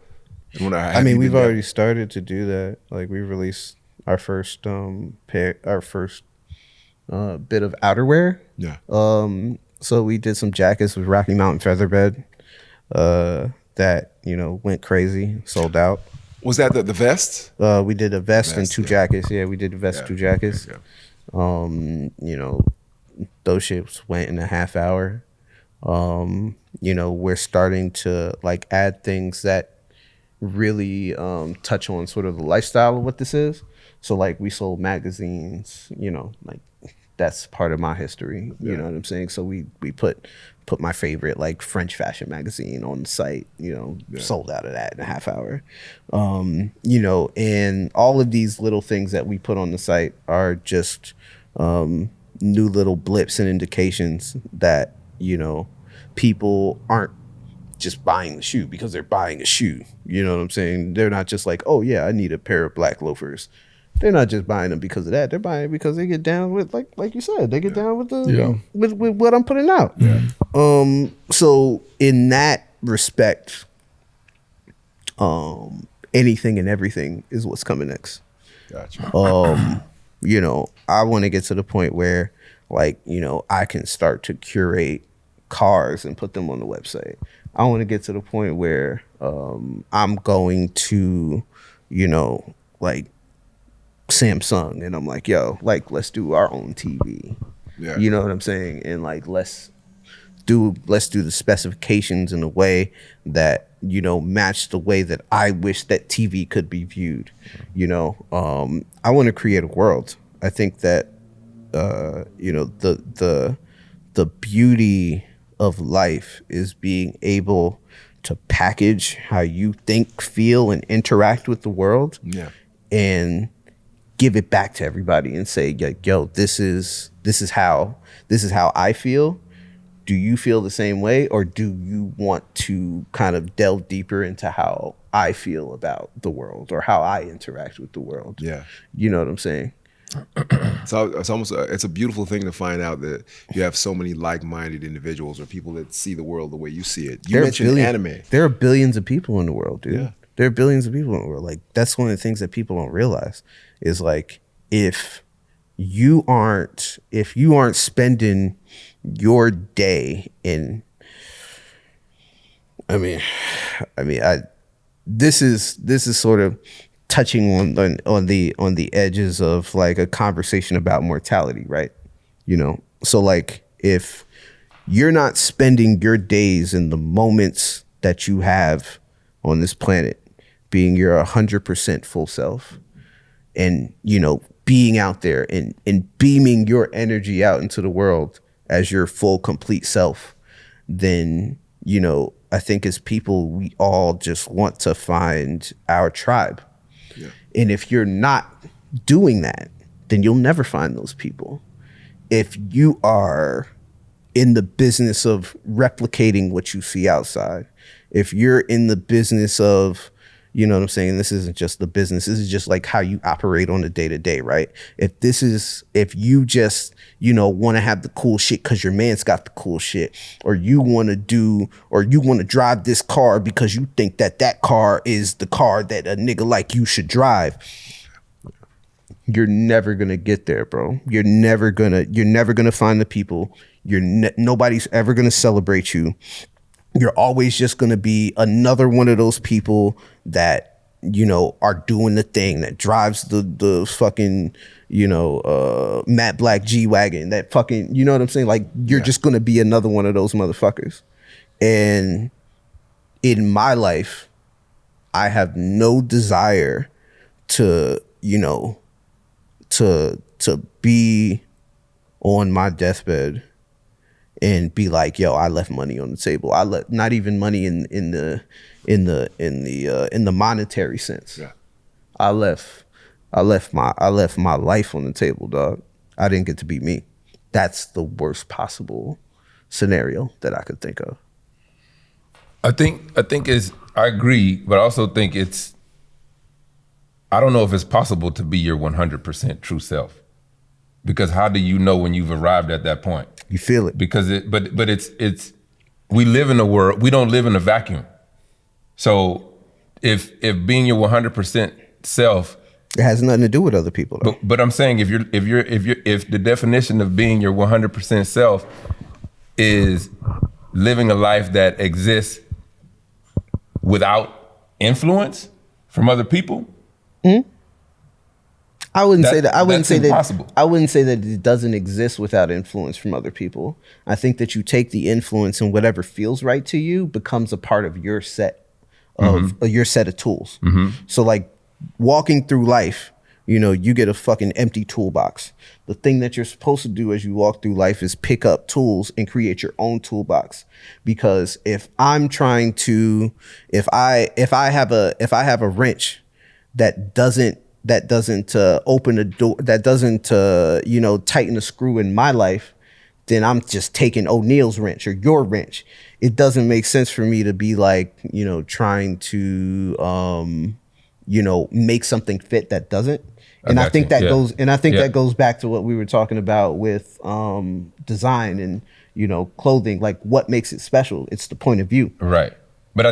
Speaker 4: I mean, we've already started to do that. Like we released our first bit of outerwear.
Speaker 2: Yeah.
Speaker 4: So we did some jackets with Rocky Mountain Featherbed that, you know, went crazy, sold out.
Speaker 2: Was that the vest?
Speaker 4: We did a vest and two jackets. Yeah, we did a vest, two jackets.
Speaker 2: Yeah.
Speaker 4: You know, those shits went in a half hour. You know, we're starting to like add things that really touch on sort of the lifestyle of what this is. So like we sold magazines, you know, like that's part of my history. You know what I'm saying? So we put put my favorite like French fashion magazine on the site, you know, sold out of that in a half hour. You know, and all of these little things that we put on the site are just new little blips and indications that, you know, people aren't just buying the shoe because they're buying a shoe. You know what I'm saying? They're not just like, oh yeah, I need a pair of black loafers. They're not just buying them because of that. They're buying it because they get down with, like you said, they get down with the with what I'm putting out. Yeah. So in that respect, anything and everything is what's coming next.
Speaker 2: Gotcha.
Speaker 4: You know, I want to get to the point where, like, you know, I can start to curate cars and put them on the website. I want to get to the point where I'm going to, you know, like Samsung, and I'm like, yo, like, let's do our own TV.
Speaker 2: Yeah.
Speaker 4: You know what I'm saying? And like, let's do the specifications in a way that, you know, match the way that I wish that TV could be viewed. You know, I want to create a world. I think that you know, the beauty of life is being able to package how you think, feel, and interact with the world.
Speaker 2: Yeah.
Speaker 4: And give it back to everybody and say, yo, this is how I feel. Do you feel the same way, or do you want to kind of delve deeper into how I feel about the world or how I interact with the world?
Speaker 2: Yeah.
Speaker 4: You know what I'm saying?
Speaker 2: So it's almost it's a beautiful thing to find out that you have so many like-minded individuals or people that see the world the way you see it. You mentioned anime.
Speaker 4: There are billions of people in the world, dude.
Speaker 2: Yeah.
Speaker 4: There are billions of people in the world. Like, that's one of the things that people don't realize is, like, if you aren't spending your day in, this is sort of touching on the edges of like a conversation about mortality, right? You know, so like, if you're not spending your days in the moments that you have on this planet being your 100% full self, and, you know, being out there and beaming your energy out into the world as your full, complete self, then, you know, I think as people, we all just want to find our tribe. Yeah. And if you're not doing that, then you'll never find those people. If you are in the business of replicating what you see outside, if you're in the business of, you know what I'm saying, this isn't just the business, this is just like how you operate on a day-to-day, right? If you just, you know, want to have the cool shit because your man's got the cool shit, or you want to drive this car because you think that car is the car that a nigga like you should drive, you're never gonna get there, bro. You're never gonna find the people. Nobody's ever gonna celebrate you. You're always just going to be another one of those people that, you know, are doing the thing that drives the fucking, you know, Matte Black G-Wagon, that fucking, you know what I'm saying? Like, you're just going to be another one of those motherfuckers. And in my life, I have no desire to, you know, to be on my deathbed and be like, yo, I left money on the table. I left not even money in the monetary sense. Yeah. I left my life on the table, dog. I didn't get to be me. That's the worst possible scenario that I could think of.
Speaker 3: I think I agree, but I also think I don't know if it's possible to be your 100% true self. Because how do you know when you've arrived at that point?
Speaker 4: You feel it.
Speaker 3: Because we live in a world, we don't live in a vacuum. So if being your 100% self,
Speaker 4: it has nothing to do with other people, though.
Speaker 3: But I'm saying if the definition of being your 100% self is living a life that exists without influence from other people,
Speaker 4: I wouldn't say that. I wouldn't say
Speaker 3: impossible.
Speaker 4: that. I wouldn't say that it doesn't exist without influence from other people. I think that you take the influence, and whatever feels right to you becomes a part of your set of your set of tools. So, like, walking through life you get a fucking empty toolbox. The thing that you're supposed to do as you walk through life is pick up tools and create your own toolbox. Because if I'm trying to, if I have a wrench that doesn't open a door, that doesn't tighten a screw in my life, then I'm just taking O'Neill's wrench or your wrench. It doesn't make sense for me to be like, trying to make something fit that doesn't. And I think that goes, that goes back to what we were talking about with design and clothing. Like, what makes it special? It's the point of view,
Speaker 3: right? But I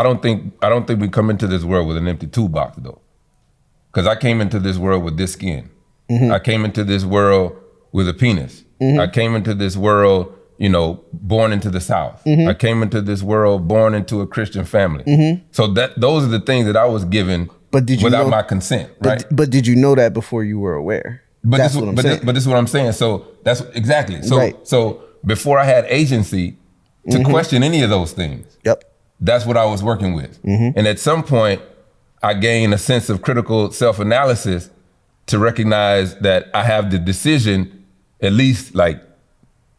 Speaker 3: don't think we come into this world with an empty toolbox though, because I came into this world with this skin. I came into this world with a penis. I came into this world, born into the South. I came into this world born into a Christian family. So those are the things that I was given. But did you without my consent, right?
Speaker 4: But did you know that before you were aware?
Speaker 3: But this is what I'm saying. So that's exactly. So so before I had agency to question any of those things, that's what I was working with. And at some point, I gained a sense of critical self-analysis to recognize that I have the decision, at least like,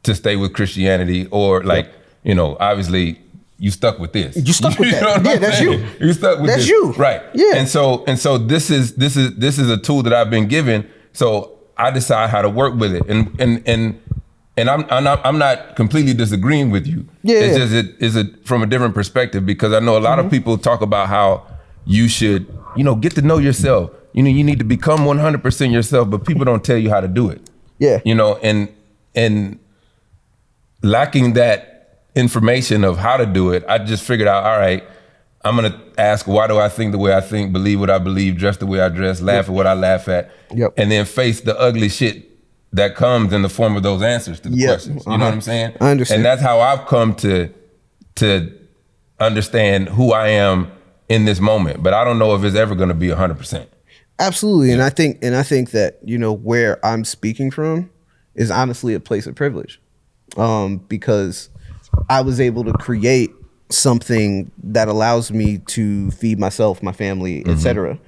Speaker 3: to stay with Christianity or like, obviously. You stuck with this.
Speaker 4: You stuck with that. Yeah, that's you.
Speaker 3: You stuck with this.
Speaker 4: That's you.
Speaker 3: Right.
Speaker 4: Yeah.
Speaker 3: And so this is a tool that I've been given. So I decide how to work with it. And I'm not completely disagreeing with you.
Speaker 4: Yeah.
Speaker 3: It's just it from a different perspective, because I know a lot of people talk about how you should, get to know yourself. You need to become 100% yourself, but people don't tell you how to do it.
Speaker 4: Yeah.
Speaker 3: And lacking that information of how to do it, I just figured out, all right, I'm gonna ask, why do I think the way I think, believe what I believe, dress the way I dress, laugh at what I laugh at, and then face the ugly shit that comes in the form of those answers to the questions. You know what I'm saying?
Speaker 4: I understand.
Speaker 3: And that's how I've come to understand who I am in this moment. But I don't know if it's ever gonna be 100%.
Speaker 4: Absolutely. And I think that, where I'm speaking from is honestly a place of privilege. Because I was able to create something that allows me to feed myself, my family, etc.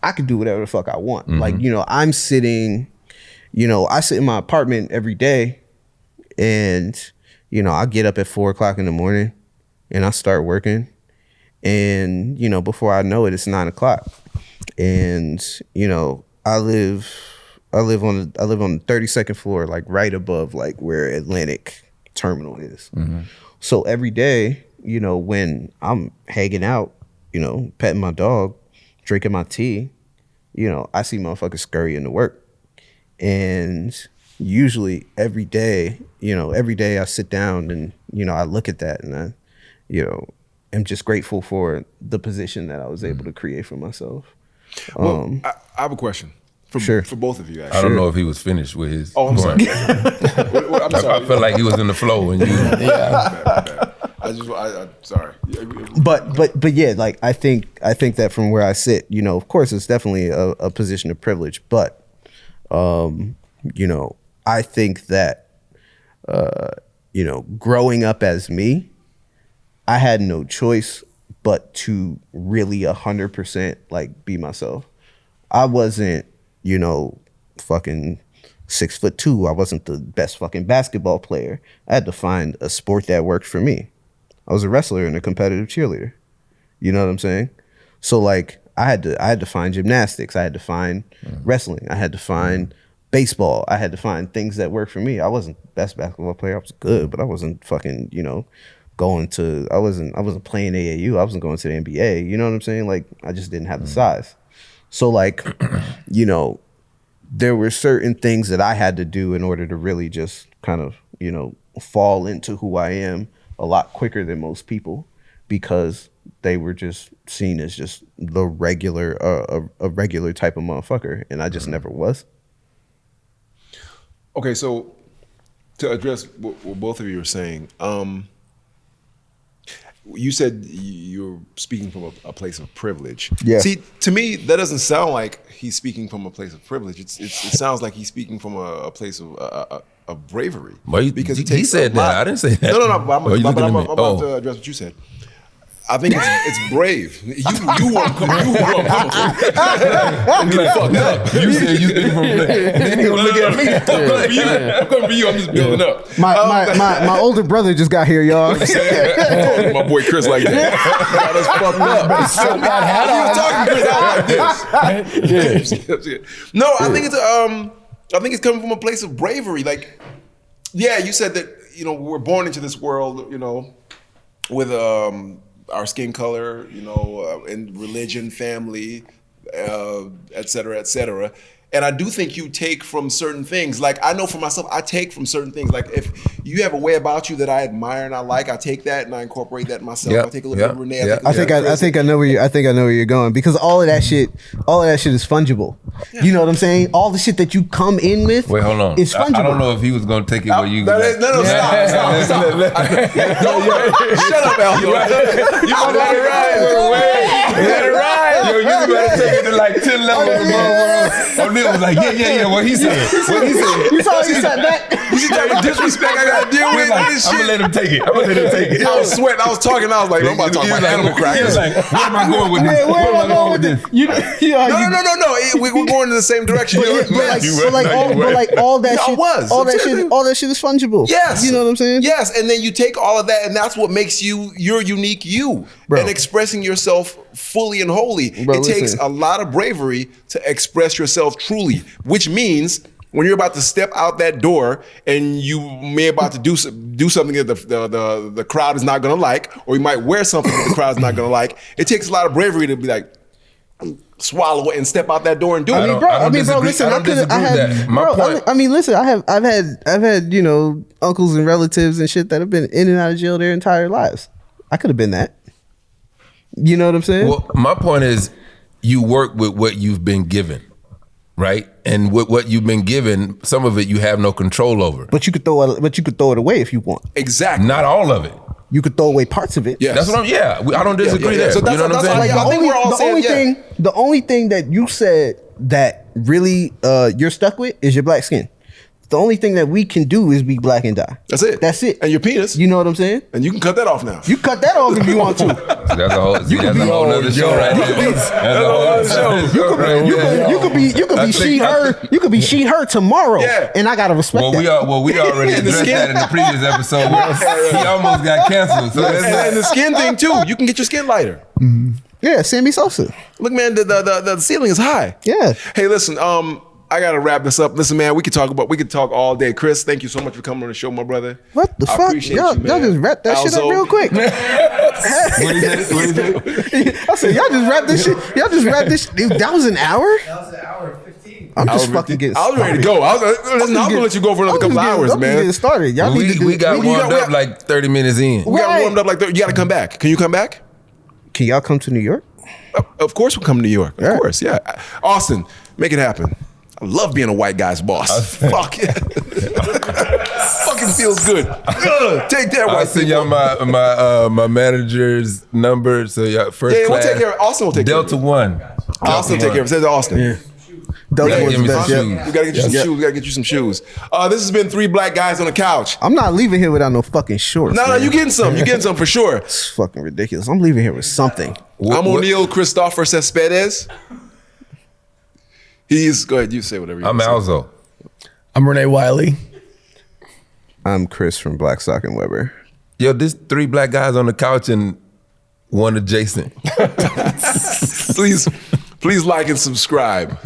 Speaker 4: I could do whatever the fuck I want. Like, I'm sitting, I sit in my apartment every day, and, I get up at 4:00 in the morning and I start working. And, before I know it, it's 9:00. And, I live on the 32nd floor, like right above like where Atlantic Terminal is. So every day, when I'm hanging out, petting my dog, drinking my tea, I see motherfuckers scurrying to work. And usually every day I sit down and, I look at that and I, am just grateful for the position that I was able to create for myself.
Speaker 2: Well, I have a question. For both of you, actually.
Speaker 3: I don't know if he was finished with his
Speaker 2: I'm
Speaker 3: point.
Speaker 2: sorry. I'm sorry.
Speaker 3: I felt like he was in the flow. And
Speaker 2: I'm sorry.
Speaker 4: But yeah, like I think that from where I sit, of course, it's definitely a position of privilege. But, I think that, growing up as me, I had no choice but to really 100% like be myself. I wasn't, fucking 6'2". I wasn't the best fucking basketball player. I had to find a sport that worked for me. I was a wrestler and a competitive cheerleader. You know what I'm saying? So like I had to find gymnastics. I had to find wrestling. I had to find baseball. I had to find things that worked for me. I wasn't the best basketball player. I was good, but I wasn't fucking, I wasn't playing AAU. I wasn't going to the NBA. You know what I'm saying? Like I just didn't have the size. So like, there were certain things that I had to do in order to really just kind of, fall into who I am a lot quicker than most people, because they were just seen as just the regular, a regular type of motherfucker. And I just never was.
Speaker 2: Okay, so to address what both of you are saying, you said you're speaking from a place of privilege.
Speaker 4: Yeah.
Speaker 2: See, to me, that doesn't sound like he's speaking from a place of privilege. It sounds like he's speaking from a place of bravery.
Speaker 3: Well,
Speaker 2: because
Speaker 3: he said that. I didn't say that.
Speaker 2: No. But I'm
Speaker 3: Oh, you
Speaker 2: about
Speaker 3: looking at me?
Speaker 2: to address what you said. I think it's brave. You want to come I'm getting fucked up.
Speaker 3: You said you speak from then he gonna look at me.
Speaker 2: I'm coming for you. I'm just building up.
Speaker 4: My older brother just got here, y'all.
Speaker 2: My boy Chris like that. Got us fucked up.
Speaker 5: So bad hat on.
Speaker 2: Chris out like this. No, I think it's coming from a place of bravery. Like, yeah, you said that, you know, we're born into this world, you know, with our skin color, you know, and religion, family, et cetera, et cetera. And I do think you take from certain things. Like, I know for myself, I take from certain things. Like, if you have a way about you that I admire and I like, I take that and I incorporate that in myself.
Speaker 3: Yep.
Speaker 2: I take a little bit of Renee.
Speaker 3: Yep.
Speaker 4: I think I know where you're going, because all of that shit is fungible. You know what I'm saying? All the shit that you come in with,
Speaker 3: Wait, hold on.
Speaker 4: is fungible.
Speaker 3: I don't know if he was gonna take it where you.
Speaker 2: No, stop. Shut up, Al. You let it ride. Let it ride.
Speaker 3: Yo, you better take it to like 10 levels above. O'Neal was like, yeah. What he said.
Speaker 4: You saw he sat back.
Speaker 2: You see the disrespect I gotta deal with this
Speaker 3: I'm
Speaker 2: shit.
Speaker 3: gonna let him take it.
Speaker 2: I was sweating. I was talking. I was like, I'm about to talk about animal
Speaker 3: He was
Speaker 2: crackers.
Speaker 3: like, where am I going with this?
Speaker 4: Where am I going with this?
Speaker 2: No. We're going in the same direction.
Speaker 4: All that shit is fungible.
Speaker 2: Yes.
Speaker 4: You know what I'm saying?
Speaker 2: Yes, and then you take all of that, and that's what makes you your unique you.
Speaker 4: Bro.
Speaker 2: And expressing yourself fully and wholly.
Speaker 4: Bro,
Speaker 2: it takes
Speaker 4: listen.
Speaker 2: a lot of bravery to express yourself truly, which means when you're about to step out that door and you may about to do something that the crowd is not gonna like, or you might wear something that the crowd is not gonna like, it takes a lot of bravery to be like, swallow it and step out that door and do it.
Speaker 3: I don't disagree with that. My point.
Speaker 4: I've had, you know, uncles and relatives and shit that have been in and out of jail their entire lives. I could have been that. You know what I'm saying?
Speaker 3: Well, my point is, you work with what you've been given, right? And with what you've been given, some of it you have no control over.
Speaker 4: But you could throw it away if you want.
Speaker 2: Exactly.
Speaker 3: Not all of it.
Speaker 4: You could throw away parts of it.
Speaker 2: Yes.
Speaker 3: That's what I'm. Yeah, I don't disagree there.
Speaker 2: So that's,
Speaker 3: you know what I'm
Speaker 2: that's
Speaker 3: saying?
Speaker 2: I think we're all saying,
Speaker 4: the only thing that you said that really you're stuck with is your black skin. The only thing that we can do is be black and die.
Speaker 2: That's it.
Speaker 4: That's it.
Speaker 2: And your penis.
Speaker 4: You know what I'm saying?
Speaker 2: And you can cut that off now.
Speaker 4: You cut that off if you want to.
Speaker 3: That's a whole nother show right there. That's a whole other show.
Speaker 4: You could be she her. You could be she her tomorrow.
Speaker 2: Yeah.
Speaker 4: And I gotta respect that.
Speaker 3: We already addressed that in the previous episode. He almost got canceled. So
Speaker 2: and the skin thing too. You can get your skin lighter.
Speaker 4: Yeah, Sammy Sosa.
Speaker 2: Look, man, the ceiling is high.
Speaker 4: Yeah.
Speaker 2: Hey, listen, I gotta wrap this up. Listen, man, we could talk all day. Chris, thank you so much for coming on the show, my brother.
Speaker 4: What the
Speaker 2: I
Speaker 4: fuck?
Speaker 2: appreciate
Speaker 4: Y'all
Speaker 2: you, man.
Speaker 4: just wrap that shit up
Speaker 2: Alzo.
Speaker 4: real quick. I said, y'all just wrap this shit. Y'all just wrap this. That was an hour?
Speaker 6: That was an hour and 15.
Speaker 4: I'm just fucking getting
Speaker 2: I was ready to go. I'm gonna let you go for another couple hours, man.
Speaker 4: Getting started. Y'all need to do.
Speaker 3: we got warmed up like 30 minutes in.
Speaker 2: We got
Speaker 4: Right.
Speaker 2: warmed up like 30. You gotta come back. Can you come back?
Speaker 4: Can y'all come to New York?
Speaker 2: Of course we'll come to New York. Of
Speaker 4: Yeah.
Speaker 2: course, yeah. Austin, make it happen. I love being a white guy's boss. Fuck yeah. Fucking feels good. Take that,
Speaker 3: I'll
Speaker 2: white
Speaker 3: send
Speaker 2: people.
Speaker 3: y'all my manager's number. So y'all first
Speaker 2: Yeah, we'll
Speaker 3: class.
Speaker 2: take care of Austin. Will take care of
Speaker 3: Delta
Speaker 2: it.
Speaker 3: 1.
Speaker 2: Austin will take care of it. Says Austin.
Speaker 4: Yeah. Delta
Speaker 3: Yeah,
Speaker 4: was
Speaker 3: give me
Speaker 4: the
Speaker 3: some
Speaker 4: best. Yeah.
Speaker 3: shoes.
Speaker 2: We gotta get you some shoes. We gotta get you some shoes. This has been 3 Black Guys on the Couch.
Speaker 4: I'm not leaving here without no fucking shorts.
Speaker 2: No,
Speaker 4: man.
Speaker 2: you getting some. You getting some for sure.
Speaker 4: It's fucking ridiculous. I'm leaving here with something.
Speaker 2: I'm O'Neal Christopher Cespedes. Go ahead, you say whatever you
Speaker 3: I'm
Speaker 2: want to say.
Speaker 3: Alzo.
Speaker 5: I'm Renee Wiley.
Speaker 4: I'm Chris from Blackstock and Weber.
Speaker 3: Yo, this 3 black guys on the couch and one adjacent.
Speaker 2: Please like and subscribe.